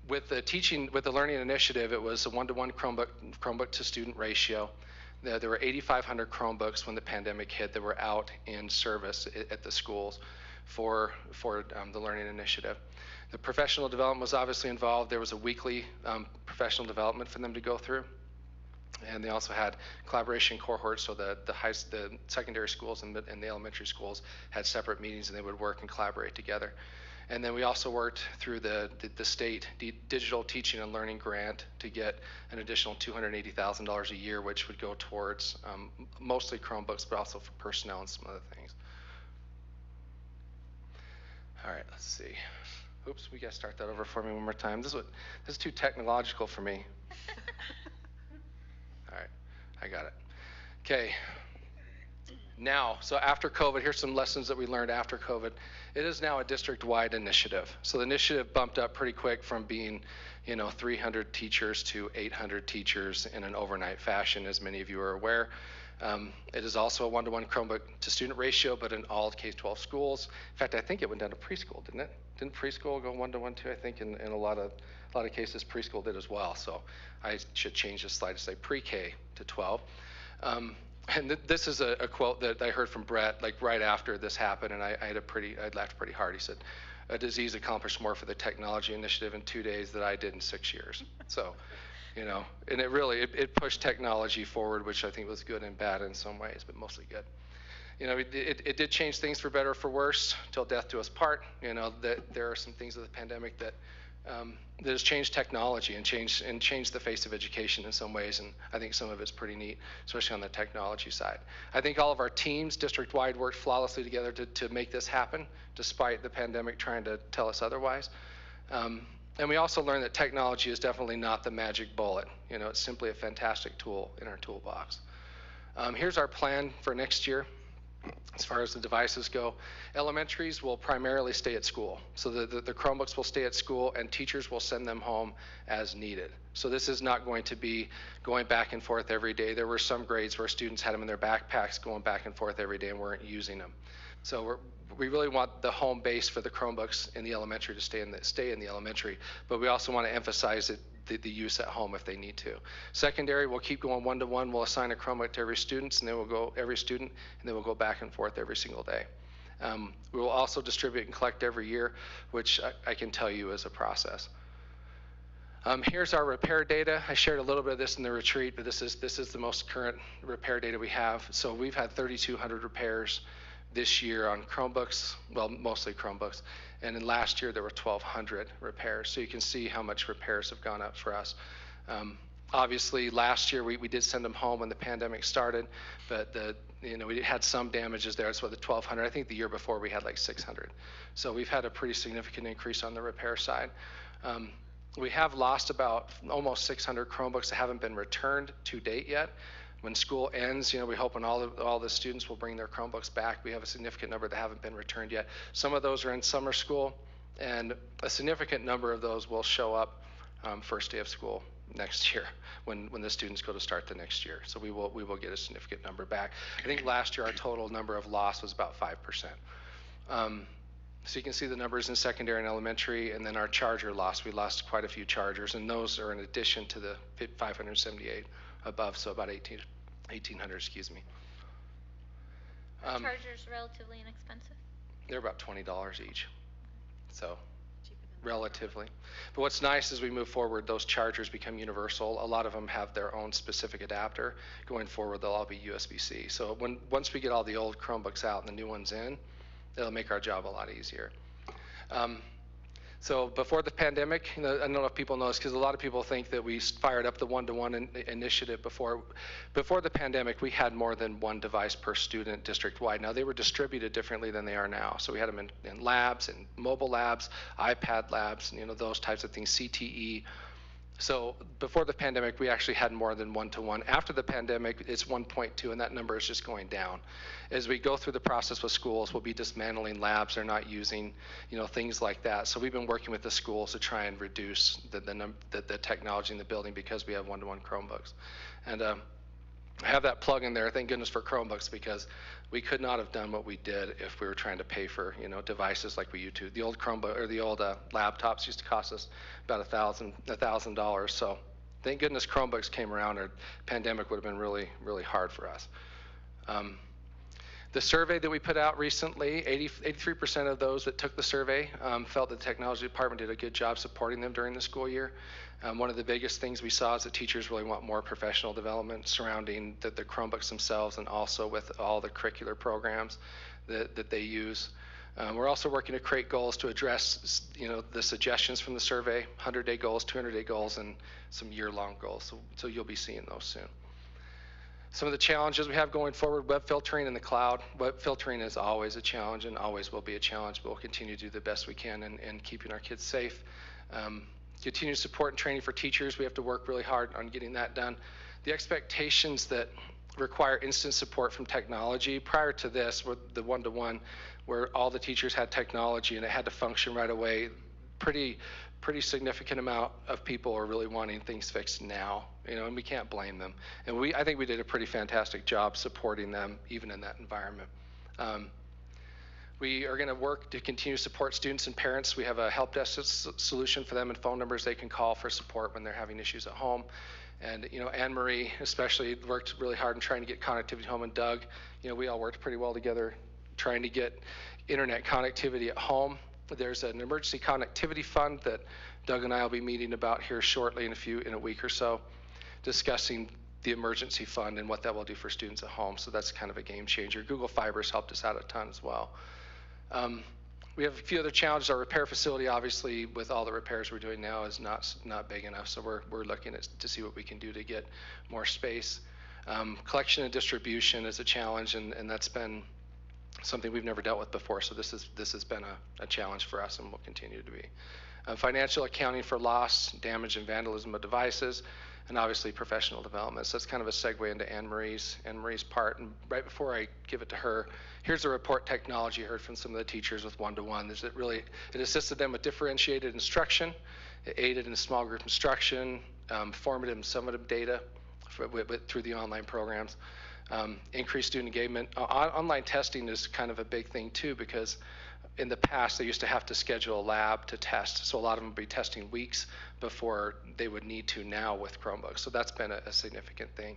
With the Learning Initiative, it was a 1-to-1 Chromebook to student ratio. There were 8,500 Chromebooks when the pandemic hit that were out in service at the schools for the Learning Initiative. The professional development was obviously involved. There was a weekly professional development for them to go through. And they also had collaboration cohorts, so the secondary schools and the elementary schools had separate meetings, and they would work and collaborate together. And then we also worked through the state digital teaching and learning grant to get an additional $280,000 a year, which would go towards mostly Chromebooks, but also for personnel and some other things. All right, let's see. Oops, we got to start that over for me one more time. This is too technological for me. All right, I got it. Okay. Now, so after COVID, here's some lessons that we learned after COVID. It is now a district-wide initiative. So the initiative bumped up pretty quick from being, 300 teachers to 800 teachers in an overnight fashion, as many of you are aware. It is also a one-to-one Chromebook to student ratio, but in all K-12 schools. In fact, I think it went down to preschool, didn't it? Didn't preschool go one-to-one too? I think in a lot of cases preschool did as well. So I should change this slide to say pre-K to 12. And this is a quote that I heard from Brett, like right after this happened, and I laughed pretty hard. He said, "A disease accomplished more for the technology initiative in 2 days than I did in 6 years." So, and it really, it pushed technology forward, which I think was good and bad in some ways, but mostly good. It did change things for better or for worse, till death do us part. That there are some things of the pandemic that has changed technology and changed the face of education in some ways, and I think some of it's pretty neat, especially on the technology side. I think all of our teams district-wide worked flawlessly together to make this happen, despite the pandemic trying to tell us otherwise. And we also learned that technology is definitely not the magic bullet. It's simply a fantastic tool in our toolbox. Here's our plan for next year. As far as the devices go, elementaries will primarily stay at school. So the Chromebooks will stay at school, and teachers will send them home as needed. So this is not going to be going back and forth every day. There were some grades where students had them in their backpacks going back and forth every day and weren't using them. So we really want the home base for the Chromebooks in the elementary to stay in the elementary, but we also want to emphasize the use at home if they need to. Secondary, we'll keep going one-to-one. We'll assign a Chromebook to every student, and then we'll go back and forth every single day. We will also distribute and collect every year, which I can tell you is a process. Here's our repair data. I shared a little bit of this in the retreat, but this is the most current repair data we have. So we've had 3,200 repairs this year on Chromebooks, well, mostly Chromebooks, and in last year there were 1,200 repairs. So you can see how much repairs have gone up for us. Obviously, last year we did send them home when the pandemic started, but we had some damages there. That's why the 1,200. I think the year before we had like 600. So we've had a pretty significant increase on the repair side. We have lost about almost 600 Chromebooks that haven't been returned to date yet. When school ends, we hope when all the students will bring their Chromebooks back. We have a significant number that haven't been returned yet. Some of those are in summer school, and a significant number of those will show up first day of school next year when the students go to start the next year. So we will get a significant number back. I think last year our total number of loss was about 5%. So you can see the numbers in secondary and elementary, and then our charger loss. We lost quite a few chargers, and those are in addition to the 578 above, so about 1,800, excuse me. Are chargers relatively inexpensive? They're about $20 each, so relatively. But what's nice as we move forward, those chargers become universal. A lot of them have their own specific adapter. Going forward, they'll all be USB-C. So once we get all the old Chromebooks out and the new ones in, it'll make our job a lot easier. So before the pandemic, I don't know if people know this, because a lot of people think that we fired up the one-to-one initiative before. Before the pandemic, we had more than one device per student district-wide. Now, they were distributed differently than they are now. So we had them in labs, and mobile labs, iPad labs, those types of things, CTE. So before the pandemic, we actually had more than one-to-one. After the pandemic, it's 1.2, and that number is just going down. As we go through the process with schools, we'll be dismantling labs they're not using, things like that. So we've been working with the schools to try and reduce the technology in the building because we have one-to-one Chromebooks. And I have that plug in there, thank goodness for Chromebooks, because we could not have done what we did if we were trying to pay for, devices like we used to. The old Chromebook or the old laptops used to cost us about $1,000. So thank goodness Chromebooks came around, or pandemic would have been really, really hard for us. The survey that we put out recently, 83% of those that took the survey felt that the technology department did a good job supporting them during the school year. One of the biggest things we saw is that teachers really want more professional development surrounding the Chromebooks themselves, and also with all the curricular programs that they use. We're also working to create goals to address, the suggestions from the survey, 100-day goals, 200-day goals, and some year-long goals. So you'll be seeing those soon. Some of the challenges we have going forward, web filtering in the cloud. Web filtering is always a challenge and always will be a challenge, but we'll continue to do the best we can in keeping our kids safe. Continued support and training for teachers. We have to work really hard on getting that done. The expectations that require instant support from technology. Prior to this, with the one-to-one, where all the teachers had technology and it had to function right away, pretty significant amount of people are really wanting things fixed now, and we can't blame them. And I think we did a pretty fantastic job supporting them even in that environment. We are going to work to continue to support students and parents. We have a help desk solution for them and phone numbers they can call for support when they're having issues at home. And, Anne Marie especially worked really hard in trying to get connectivity home, and Doug, we all worked pretty well together trying to get internet connectivity at home. There's an emergency connectivity fund that Doug and I will be meeting about here shortly in a week or so, discussing the emergency fund and what that will do for students at home. So that's kind of a game changer. Google Fiber's helped us out a ton as well. We have a few other challenges. Our repair facility, obviously, with all the repairs we're doing now, is not big enough. So we're looking to see what we can do to get more space. Collection and distribution is a challenge, and that's been something we've never dealt with before. So this has been a challenge for us and will continue to be. Financial accounting for loss, damage, and vandalism of devices, and obviously professional development. So that's kind of a segue into Anne Marie's part. And right before I give it to her, here's a report technology I heard from some of the teachers with one-to-one. It assisted them with differentiated instruction, it aided in small group instruction, formative and summative data through the online programs, increased student engagement. Online testing is kind of a big thing too, because in the past, they used to have to schedule a lab to test. So a lot of them would be testing weeks before they would need to now with Chromebooks. So that's been a significant thing.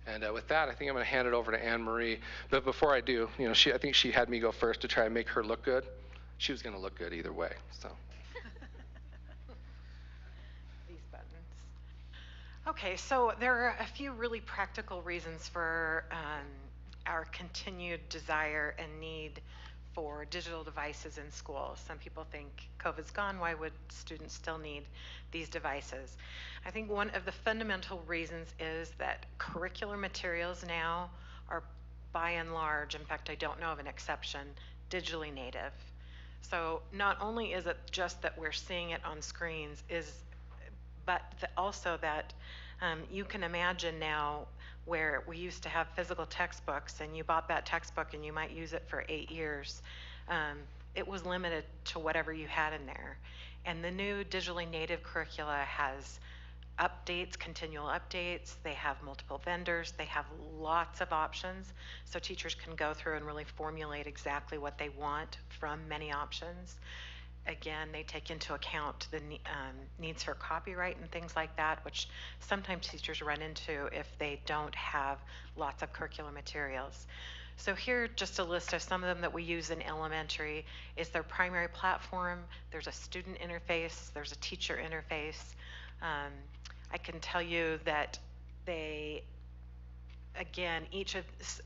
And with that, I think I'm going to hand it over to Anne Marie. But before I do, I think she had me go first to try and make her look good. She was going to look good either way. So. These buttons. Okay, so there are a few really practical reasons for our continued desire and need for digital devices in school. Some people think COVID's gone, why would students still need these devices? I think one of the fundamental reasons is that curricular materials now are by and large, in fact I don't know of an exception, digitally native. So not only is it just that we're seeing it on screens, but also that you can imagine now where we used to have physical textbooks and you bought that textbook and you might use it for 8 years. It was limited to whatever you had in there. And the new digitally native curricula has updates, continual updates. They have multiple vendors. They have lots of options. So teachers can go through and really formulate exactly what they want from many options. Again, they take into account the needs for copyright and things like that, which sometimes teachers run into if they don't have lots of curricular materials. So here, just a list of some of them that we use in elementary is their primary platform. There's a student interface. There's a teacher interface. I can tell you that again,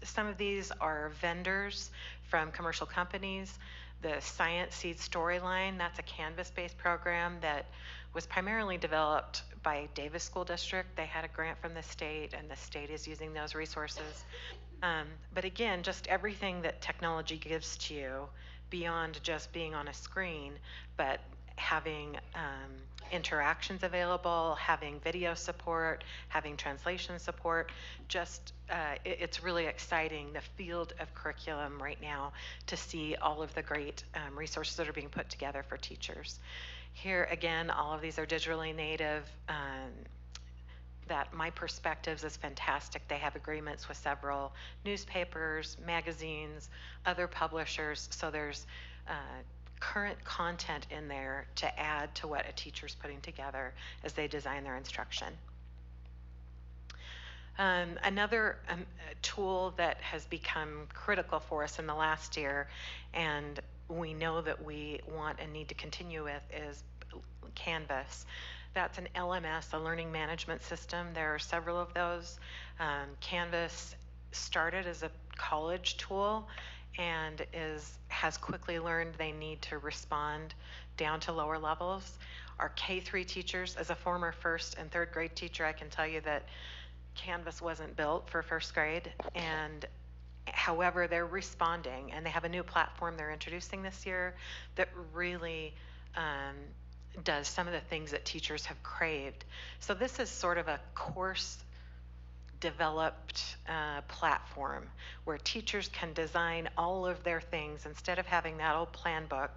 some of these are vendors from commercial companies. The Science Seed Storyline, that's a Canvas-based program that was primarily developed by Davis School District. They had a grant from the state, and the state is using those resources. But again, just everything that technology gives to you beyond just being on a screen, but having interactions available, having video support, having translation support, it's really exciting, the field of curriculum right now, to see all of the great resources that are being put together for teachers. Here again, all of these are digitally native. That My Perspectives is fantastic. They have agreements with several newspapers, magazines, other publishers, so there's current content in there to add to what a teacher's putting together as they design their instruction. Another tool that has become critical for us in the last year, and we know that we want and need to continue with, is Canvas. That's an LMS, a learning management system. There are several of those. Canvas started as a college tool, and has quickly learned they need to respond down to lower levels. Our K-3 teachers, as a former first and third grade teacher, I can tell you that Canvas wasn't built for first grade, and however, they're responding, and they have a new platform they're introducing this year that really does some of the things that teachers have craved. So this is sort of a course developed platform where teachers can design all of their things instead of having that old plan book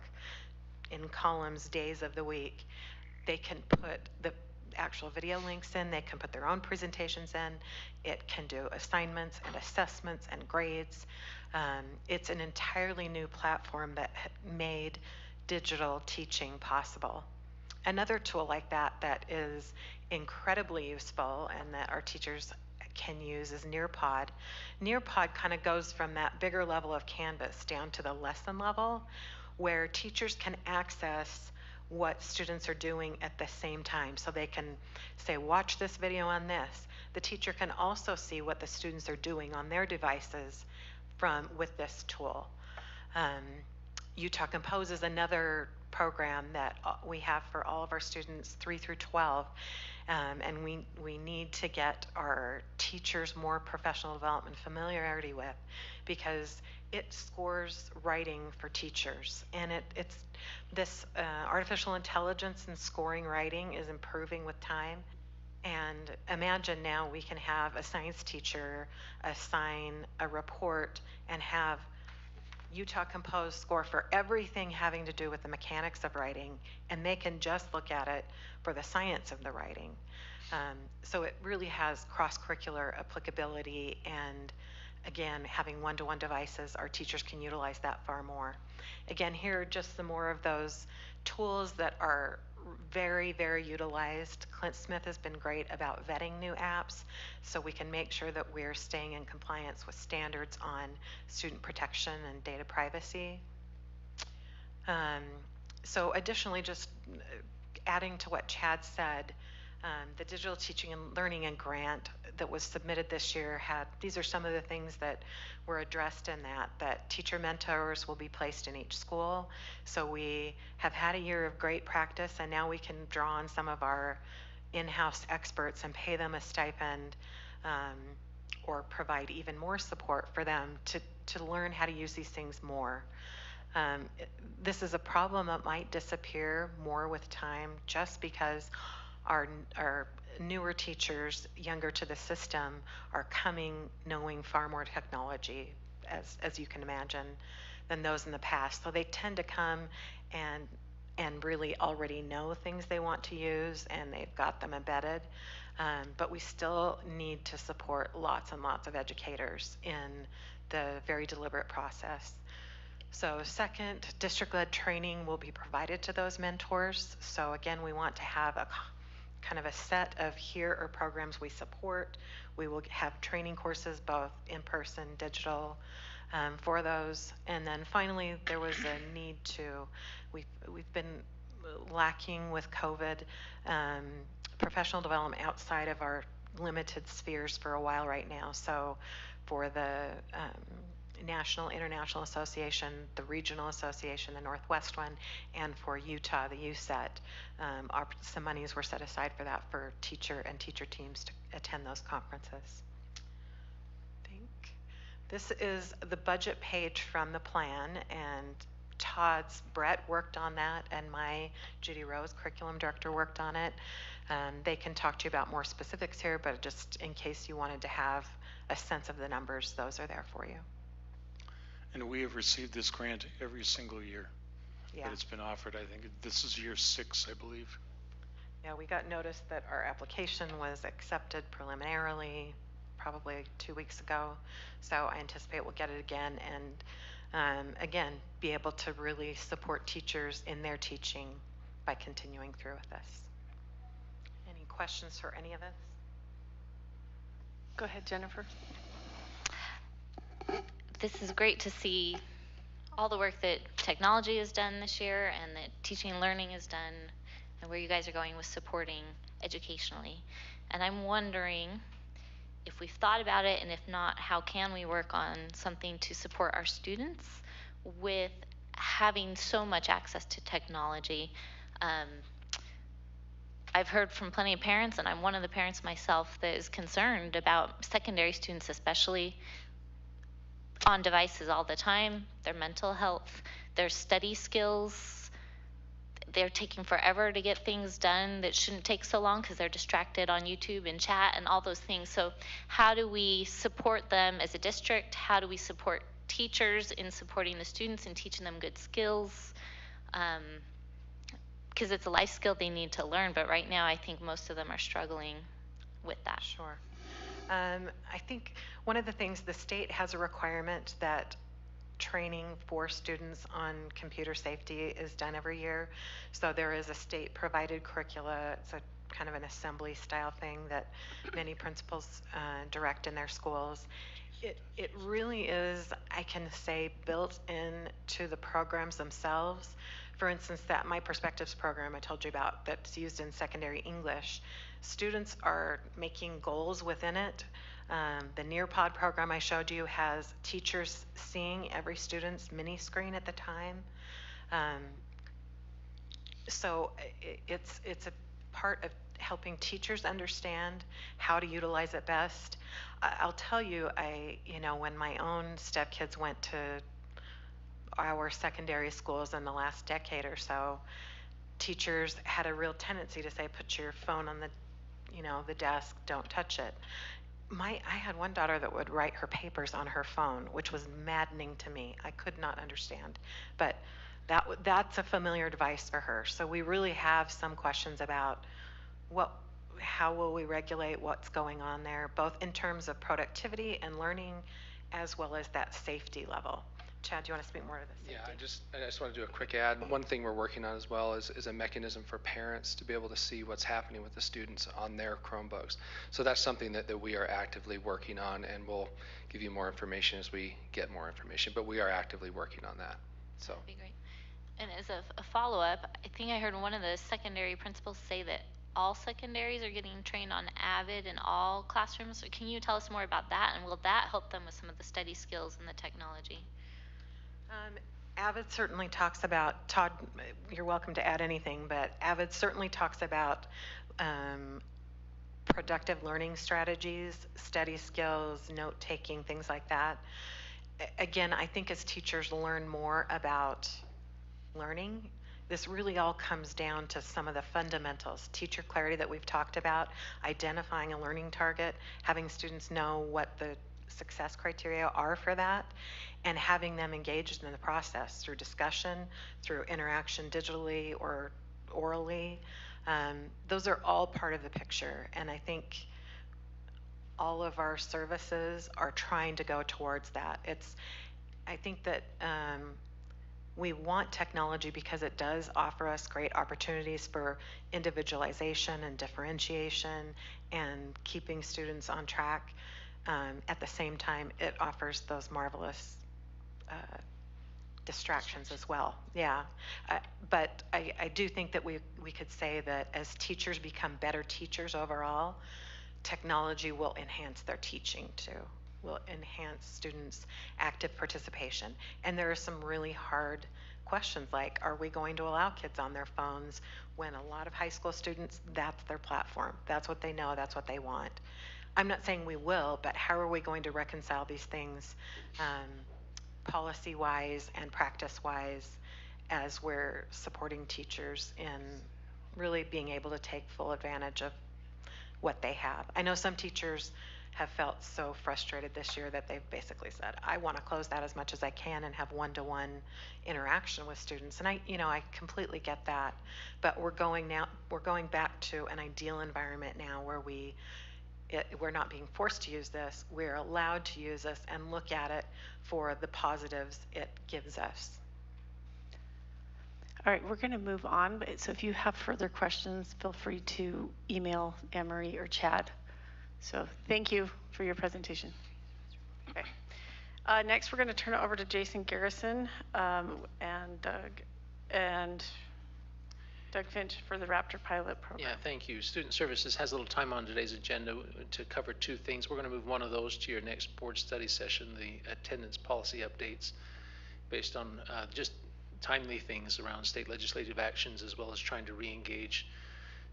in columns, days of the week. They can put the actual video links in, they can put their own presentations in, it can do assignments and assessments and grades. It's an entirely new platform that made digital teaching possible. Another tool like that is incredibly useful and that our teachers can use is Nearpod. Nearpod kind of goes from that bigger level of Canvas down to the lesson level, where teachers can access what students are doing at the same time. So they can say, watch this video on this. The teacher can also see what the students are doing on their devices with this tool. Utah Compose is another program that we have for all of our students 3 through 12. And we need to get our teachers more professional development familiarity with, because it scores writing for teachers. And it's this artificial intelligence and scoring writing is improving with time. And imagine now we can have a science teacher assign a report and have Utah Compose score for everything having to do with the mechanics of writing, and they can just look at it for the science of the writing. So it really has cross-curricular applicability, and again, having one-to-one devices, our teachers can utilize that far more. Again, here are just some more of those tools that are very, very utilized. Clint Smith has been great about vetting new apps so we can make sure that we're staying in compliance with standards on student protection and data privacy. So additionally, just adding to what Chad said, the Digital Teaching and Learning and Grant that was submitted this year these are some of the things that were addressed in that teacher mentors will be placed in each school. So we have had a year of great practice, and now we can draw on some of our in-house experts and pay them a stipend or provide even more support for them to learn how to use these things more. This is a problem that might disappear more with time, just because our newer teachers, younger to the system, are coming knowing far more technology, as you can imagine, than those in the past. So they tend to come and really already know things they want to use, and they've got them embedded. But we still need to support lots and lots of educators in the very deliberate process. So second, district-led training will be provided to those mentors. So again, we want to have a kind of a set of here are programs we support. We will have training courses, both in-person, digital, for those. And then finally, there was a need we've been lacking with COVID, professional development outside of our limited spheres for a while right now. So for the National International Association, the Regional Association, the Northwest one, and for Utah, the USET, some monies were set aside for that for teacher and teacher teams to attend those conferences. I think this is the budget page from the plan, and Brett worked on that, and Judy Rose, curriculum director, worked on it. They can talk to you about more specifics here, but just in case you wanted to have a sense of the numbers, those are there for you. And we have received this grant every single year that it's been offered. I think this is year 6, I believe. Yeah, we got notice that our application was accepted preliminarily probably 2 weeks ago. So I anticipate we'll get it again, and again, be able to really support teachers in their teaching by continuing through with this. Any questions for any of this? Go ahead, Jennifer. This is great to see all the work that technology has done this year and that teaching and learning has done, and where you guys are going with supporting educationally. And I'm wondering if we've thought about it, and if not, how can we work on something to support our students with having so much access to technology? I've heard from plenty of parents, and I'm one of the parents myself that is concerned about secondary students, especially on devices all the time, their mental health, their study skills. They're taking forever to get things done that shouldn't take so long because they're distracted on YouTube and chat and all those things. So how do we support them as a district? How do we support teachers in supporting the students and teaching them good skills? Because it's a life skill they need to learn, but right now I think most of them are struggling with that. Sure. I think one of the things, the state has a requirement that training for students on computer safety is done every year. So there is a state provided curricula. It's a kind of an assembly style thing that many principals direct in their schools. It really is, I can say, built into the programs themselves. For instance, that My Perspectives program I told you about that's used in secondary English, students are making goals within it. The Nearpod program I showed you has teachers seeing every student's mini screen at the time. So it's a part of helping teachers understand how to utilize it best. I'll tell you, when my own stepkids went to our secondary schools in the last decade or so, teachers had a real tendency to say, put your phone on the desk, don't touch it. I had one daughter that would write her papers on her phone, which was maddening to me. I could not understand. But that's a familiar device for her. So we really have some questions about how will we regulate what's going on there, both in terms of productivity and learning, as well as that safety level. Chad, do you want to speak more to this? Yeah, I just want to do a quick add. One thing we're working on as well is a mechanism for parents to be able to see what's happening with the students on their Chromebooks. So that's something that we are actively working on, and we'll give you more information as we get more information. But we are actively working on that. So. That'd be great. And as a follow-up, I think I heard one of the secondary principals say that all secondaries are getting trained on Avid in all classrooms. So can you tell us more about that, and will that help them with some of the study skills and the technology? Avid certainly talks about, Todd, you're welcome to add anything, but Avid certainly talks about productive learning strategies, study skills, note-taking, things like that. Again, I think as teachers learn more about learning, this really all comes down to some of the fundamentals. Teacher clarity that we've talked about, identifying a learning target, having students know what the success criteria are for that, and having them engaged in the process through discussion, through interaction digitally or orally. Those are all part of the picture, and I think all of our services are trying to go towards that. I think that we want technology because it does offer us great opportunities for individualization and differentiation and keeping students on track. At the same time, it offers those marvelous distractions as well. Yeah, but I do think that we could say that as teachers become better teachers overall, technology will enhance their teaching too, will enhance students' active participation. And there are some really hard questions like, are we going to allow kids on their phones when a lot of high school students, that's their platform, that's what they know, that's what they want. I'm not saying we will, but how are we going to reconcile these things policy-wise and practice-wise as we're supporting teachers in really being able to take full advantage of what they have? I know some teachers have felt so frustrated this year that they've basically said, I want to close that as much as I can and have one-to-one interaction with students. And I completely get that, but we're going back to an ideal environment now where we're not being forced to use this. We're allowed to use this and look at it for the positives it gives us. All right, we're going to move on. So if you have further questions, feel free to email Anne-Marie or Chad. So thank you for your presentation. Okay. Next, we're going to turn it over to Jason Garrison and Doug Finch for the Raptor Pilot Program. Yeah, thank you. Student Services has a little time on today's agenda to cover two things. We're going to move one of those to your next board study session, the attendance policy updates, based on just timely things around state legislative actions, as well as trying to re-engage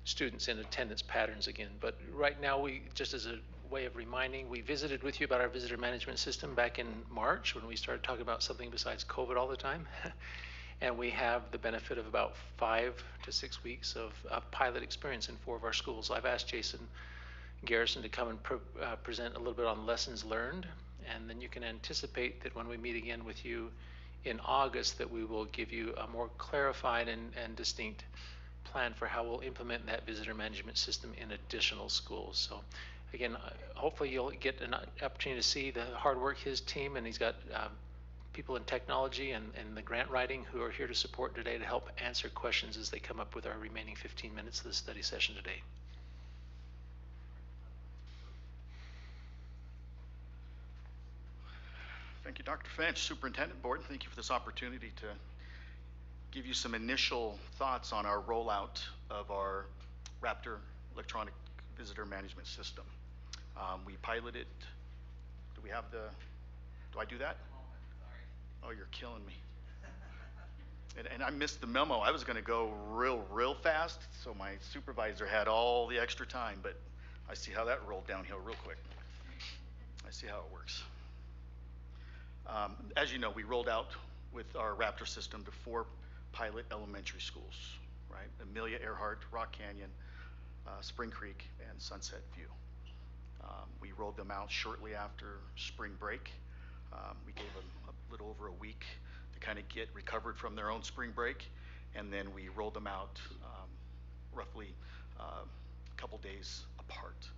students in attendance patterns again. But right now, we, just as a way of reminding, we visited with you about our visitor management system back in March when we started talking about something besides COVID all the time. And we have the benefit of about 5 to 6 weeks of pilot experience in 4 of our schools. I've asked Jason Garrison to come and present a little bit on lessons learned, and then you can anticipate that when we meet again with you in August, that we will give you a more clarified and distinct plan for how we'll implement that visitor management system in additional schools. So again, hopefully you'll get an opportunity to see the hard work his team, and he's got people in technology and the grant writing who are here to support today to help answer questions as they come up with our remaining 15 minutes of the study session today. Thank you, Dr. Finch, Superintendent Board. Thank you for this opportunity to give you some initial thoughts on our rollout of our Raptor electronic visitor management system. We piloted, do I do that? Oh, you're killing me. And I missed the memo. I was going to go real fast, so my supervisor had all the extra time, but I see how that rolled downhill real quick. I see how it works. As you know, we rolled out with our Raptor system to 4 pilot elementary schools, right? Amelia Earhart, Rock Canyon, Spring Creek, and Sunset View. We rolled them out shortly after spring break. We gave them a little over a week to kind of get recovered from their own spring break, and then we rolled them out roughly a couple days apart.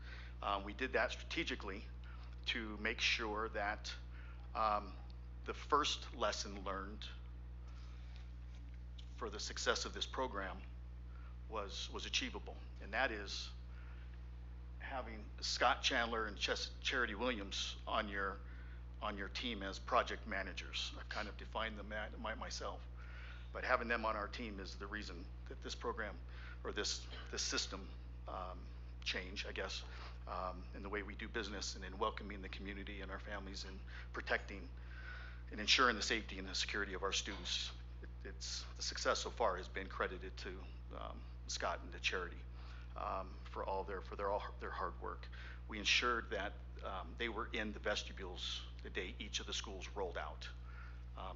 We did that strategically to make sure that the first lesson learned for the success of this program was achievable, and that is having Scott Chandler and Charity Williams on your team as project managers. I've kind of defined them myself, but having them on our team is the reason that this program, or this system change, I guess, in the way we do business and in welcoming the community and our families and protecting and ensuring the safety and the security of our students. The success so far has been credited to Scott and the Charity for their hard work. We ensured that they were in the vestibules the day each of the schools rolled out.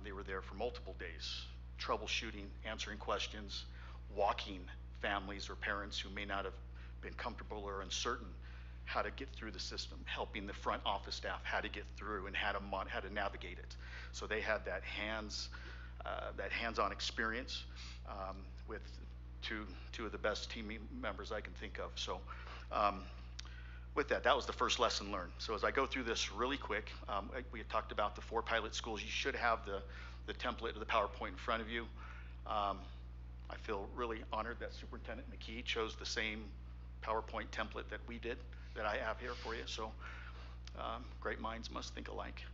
They were there for multiple days, troubleshooting, answering questions, walking families or parents who may not have been comfortable or uncertain how to get through the system, helping the front office staff how to get through and how to navigate it. So they had that hands-on experience with two of the best team members I can think of. So with that was the first lesson learned. So as I go through this really quick, we had talked about the 4 pilot schools. You should have the template of the PowerPoint in front of you. I feel really honored that Superintendent McKee chose the same PowerPoint template that we did, that I have here for you. So great minds must think alike.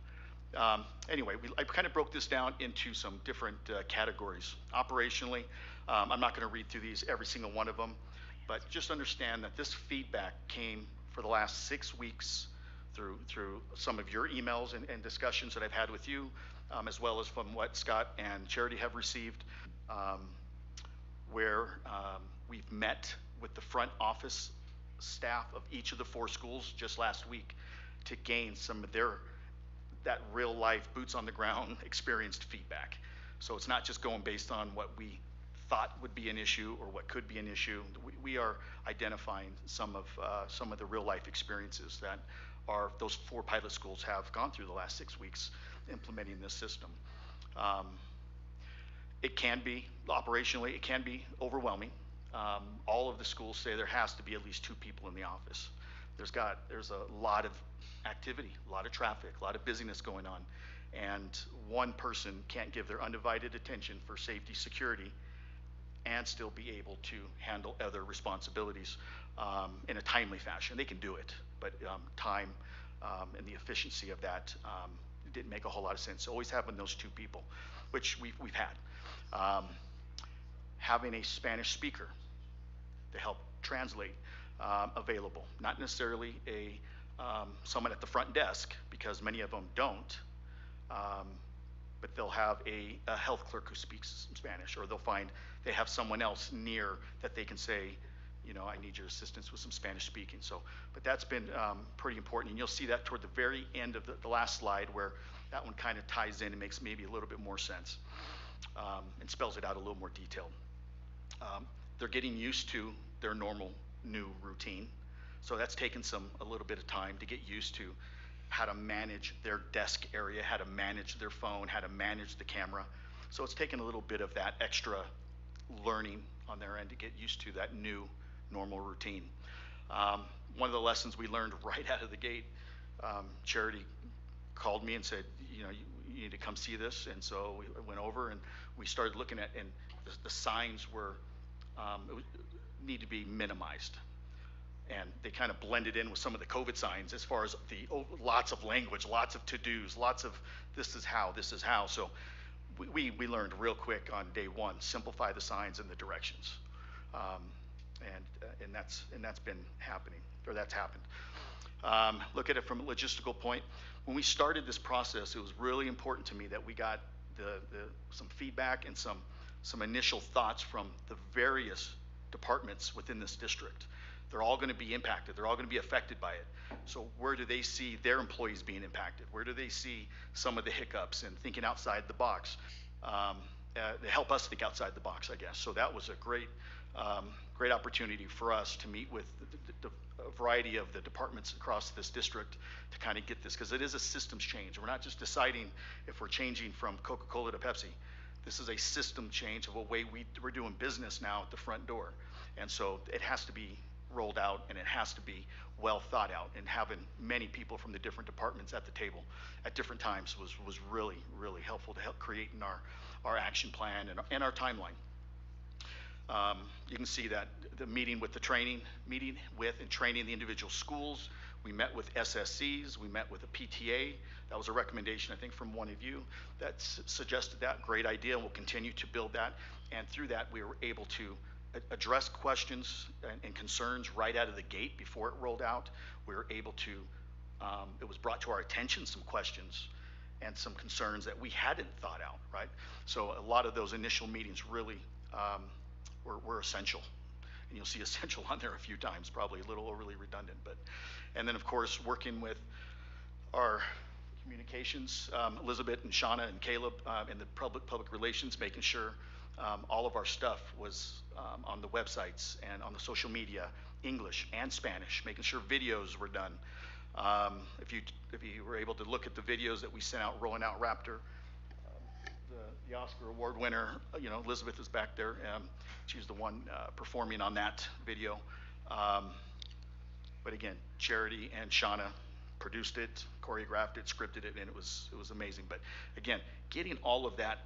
Anyway, I kind of broke this down into some different categories. Operationally, I'm not going to read through these, every single one of them, but just understand that this feedback came for the last 6 weeks through some of your emails and discussions that I've had with you, as well as from what Scott and Charity have received, where we've met with the front office staff of each of the 4 schools just last week to gain some of that real life boots on the ground experienced feedback. So it's not just going based on what we thought would be an issue or what could be an issue. We are identifying some of the real life experiences that those 4 pilot schools have gone through the last 6 weeks implementing this system. It can be, operationally, it can be overwhelming. All of the schools say there has to be at least 2 people in the office. There's a lot of activity, a lot of traffic, a lot of busyness going on, and one person can't give their undivided attention for safety, security, and still be able to handle other responsibilities in a timely fashion. They can do it, but time and the efficiency of that didn't make a whole lot of sense. So always having those 2 people, which we've had. having a Spanish speaker to help translate available. Not necessarily someone at the front desk, because many of them don't, but they'll have a health clerk who speaks Spanish, or they'll find they have someone else near that they can say, you know, I need your assistance with some Spanish speaking. So, but that's been pretty important, and you'll see that toward the very end of the last slide, where that one kind of ties in and makes maybe a little bit more sense, and spells it out a little more detailed. They're getting used to their normal new routine, so that's taken a little bit of time to get used to how to manage their desk area, how to manage their phone, how to manage the camera. So it's taken a little bit of that extra learning on their end to get used to that new normal routine. One of the lessons we learned right out of the gate, Charity called me and said, you know, you need to come see this. And so we went over and we started looking at, and the signs were, need to be minimized. And they kind of blended in with some of the COVID signs as far as lots of language, lots of to-dos, lots of this is how. So we learned real quick on day one, simplify the signs and the directions. And that's been happening, or that's happened. Look at it from a logistical point. When we started this process, it was really important to me that we got some feedback and some initial thoughts from the various departments within this district. They're all going to be impacted. They're all going to be affected by it. So where do they see their employees being impacted? Where do they see some of the hiccups and thinking outside the box? They help us think outside the box, I guess. So that was a great opportunity for us to meet with a variety of the departments across this district to kind of get this, because it is a systems change. We're not just deciding if we're changing from Coca-Cola to Pepsi. This is a system change of a way we're doing business now at the front door. And so it has to be rolled out, and it has to be well thought out, and having many people from the different departments at the table at different times was really, really helpful to help creating our action plan and our timeline. You can see that the meeting with and training the individual schools. We met with SSCs, we met with the PTA. That was a recommendation, I think, from one of you that suggested that. Great idea, and we'll continue to build that. And through that, we were able to address questions and concerns right out of the gate before it rolled out. We were able to, it was brought to our attention, some questions and some concerns that we hadn't thought out, right? So a lot of those initial meetings really were essential. And you'll see essential on there a few times, probably a little overly redundant. And then, of course, working with our communications, Elizabeth and Shauna and Caleb in the public relations, making sure all of our stuff was on the websites and on the social media, English and Spanish, making sure videos were done. If you were able to look at the videos that we sent out, rolling out Raptor, the Oscar Award winner, you know, Elizabeth is back there. She was the one performing on that video. But again, Charity and Shauna produced it, choreographed it, scripted it, and it was amazing. But again, getting all of that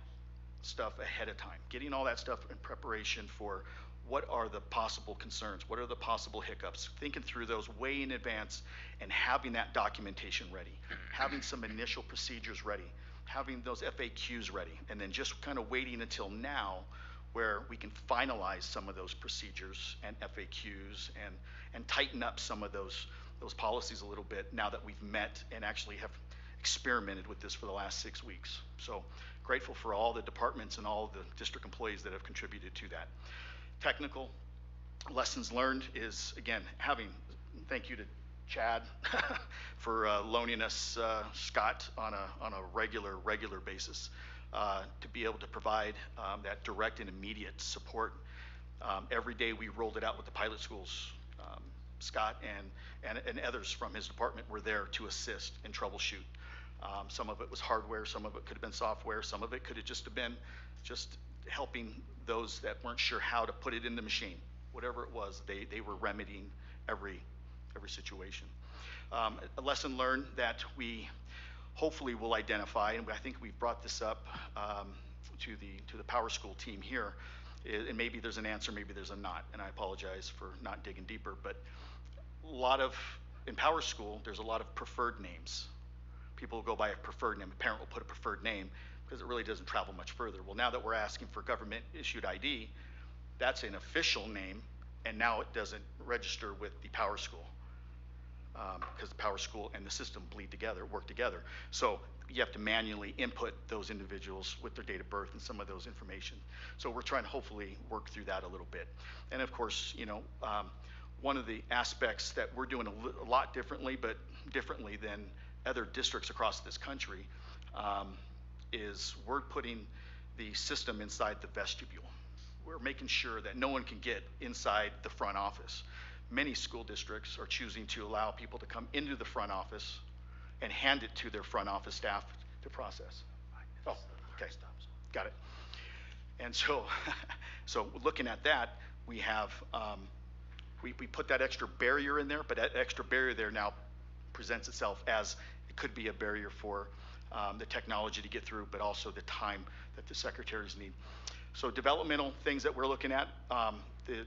stuff ahead of time, getting all that stuff in preparation for what are the possible concerns, what are the possible hiccups, thinking through those way in advance, and having that documentation ready, having some initial procedures ready, having those FAQs ready, and then just kind of waiting until now where we can finalize some of those procedures and FAQs and tighten up some of those policies a little bit now that we've met and actually have experimented with this for the last 6 weeks. So grateful for all the departments and all the district employees that have contributed to that. Technical lessons learned is, again, thank you to Chad for loaning us Scott on a regular basis to be able to provide that direct and immediate support. Every day we rolled it out with the pilot schools. Scott and others from his department were there to assist and troubleshoot. Some of it was hardware, some of it could have been software, some of it could have just been helping those that weren't sure how to put it in the machine. Whatever it was, they were remedying every situation. A lesson learned that we hopefully will identify, and I think we've brought this up to the Power School team here, and maybe there's an answer, maybe there's a not, and I apologize for not digging deeper, but in Power School, there's a lot of preferred names. People will go by a preferred name. A parent will put a preferred name because it really doesn't travel much further. Well, now that we're asking for government-issued ID, that's an official name, and now it doesn't register with the Power School. Because the Power School and the system bleed together, work together. So you have to manually input those individuals with their date of birth and some of those information. So we're trying to hopefully work through that a little bit. And of course, you know, one of the aspects that we're doing a lot differently, but differently than other districts across this country, is we're putting the system inside the vestibule. We're making sure that no one can get inside the front office. Many school districts are choosing to allow people to come into the front office and hand it to their front office staff to process. Oh, okay, got it. And so, so looking at that, we have, we put that extra barrier in there, but that extra barrier there now presents itself as it could be a barrier for the technology to get through, but also the time that the secretaries need. So developmental things that we're looking at,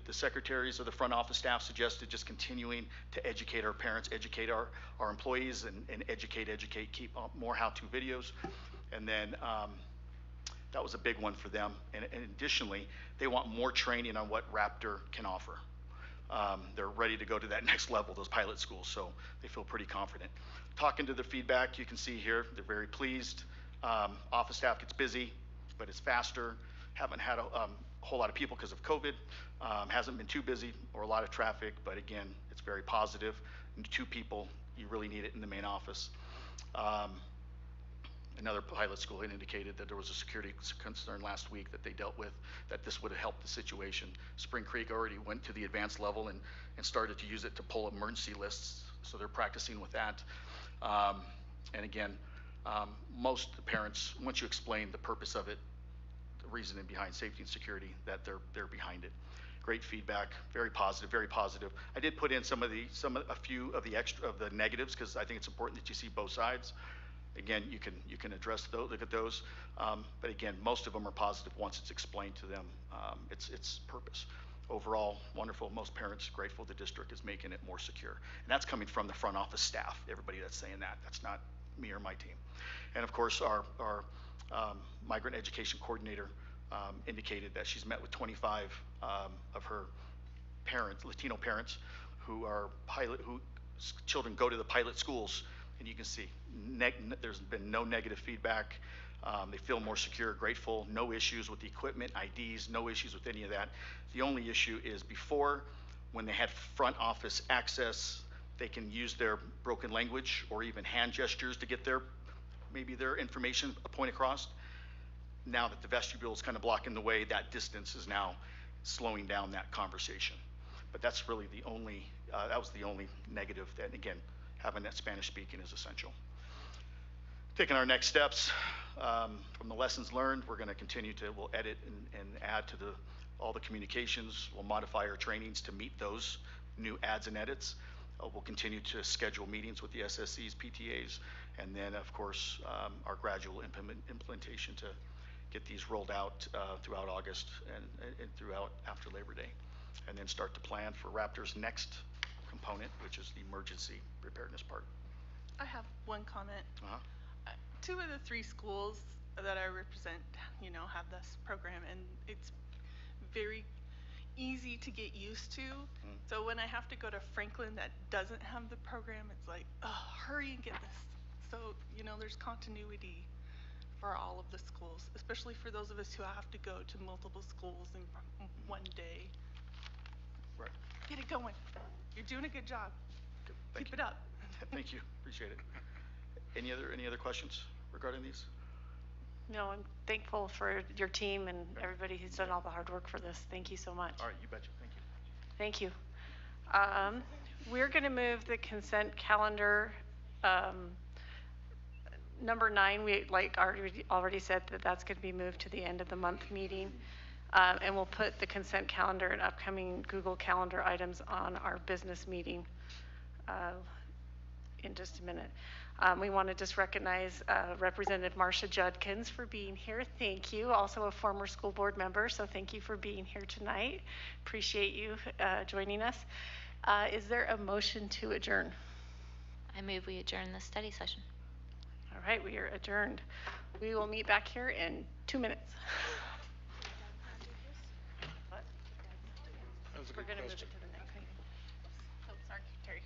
the secretaries or the front office staff suggested just continuing to educate our parents, educate our employees, and educate, keep more how-to videos. And then that was a big one for them. And additionally, they want more training on what Raptor can offer. They're ready to go to that next level, those pilot schools, so they feel pretty confident. Talking to the feedback, you can see here, they're very pleased. Office staff gets busy, but it's faster. Haven't had a whole lot of people because of COVID. Hasn't been too busy or a lot of traffic, but again, it's very positive. And 2 people, you really need it in the main office. Another pilot school had indicated that there was a security concern last week that they dealt with, that this would have helped the situation. Spring Creek already went to the advanced level and started to use it to pull emergency lists, so they're practicing with that. And again, most parents, once you explain the purpose of it, the reasoning behind safety and security, that they're behind it. Great feedback, very positive, very positive. I did put in a few of the negatives because I think it's important that you see both sides. Again, you can address those, look at those, but again, most of them are positive once it's explained to them its purpose. Overall, wonderful. Most parents grateful the district is making it more secure, and that's coming from the front office staff. Everybody that's saying that, that's not me or my team. And of course, our migrant education coordinator indicated that she's met with 25 of her parents, Latino parents, whose children go to the pilot schools, and you can see there's been no negative feedback. They feel more secure, grateful, no issues with the equipment, IDs, no issues with any of that. The only issue is before, when they had front office access, they can use their broken language or even hand gestures to get maybe their information a point across. Now that the vestibule is kind of blocking the way, that distance is now slowing down that conversation. But that's really the only, that was the only negative that, again, having that Spanish speaking is essential. Taking our next steps from the lessons learned, we're going to continue to, we'll edit and add to all the communications. We'll modify our trainings to meet those new adds and edits. We'll continue to schedule meetings with the SSCs, PTAs, and then of course our gradual implementation to get these rolled out throughout August and throughout after Labor Day, and then start to plan for Raptor's next component, which is the emergency preparedness part. I have one comment. 2 of the 3 schools that I represent, you know, have this program, and it's very easy to get used to. So when I have to go to Franklin that doesn't have the program, it's like, oh, hurry and get this. So, you know, there's continuity for all of the schools, especially for those of us who have to go to multiple schools in one day. Right. Get it going. You're doing a good job. Keep it up. Thank you. Appreciate it. Any other questions regarding these? No, I'm thankful for your team and everybody who's done all the hard work for this. Thank you so much. All right, you betcha. Thank you. Thank you. We're going to move the consent calendar. Number 9, we already said that's going to be moved to the end of the month meeting. And we'll put the consent calendar and upcoming Google Calendar items on our business meeting in just a minute. We want to just recognize Representative Marcia Judkins for being here. Thank you. Also a former school board member, so thank you for being here tonight. Appreciate you joining us. Is there a motion to adjourn? I move we adjourn the study session. All right, we are adjourned. We will meet back here in 2 minutes. What? we're gonna move it question. to the next meeting. Oh, sorry, Terry.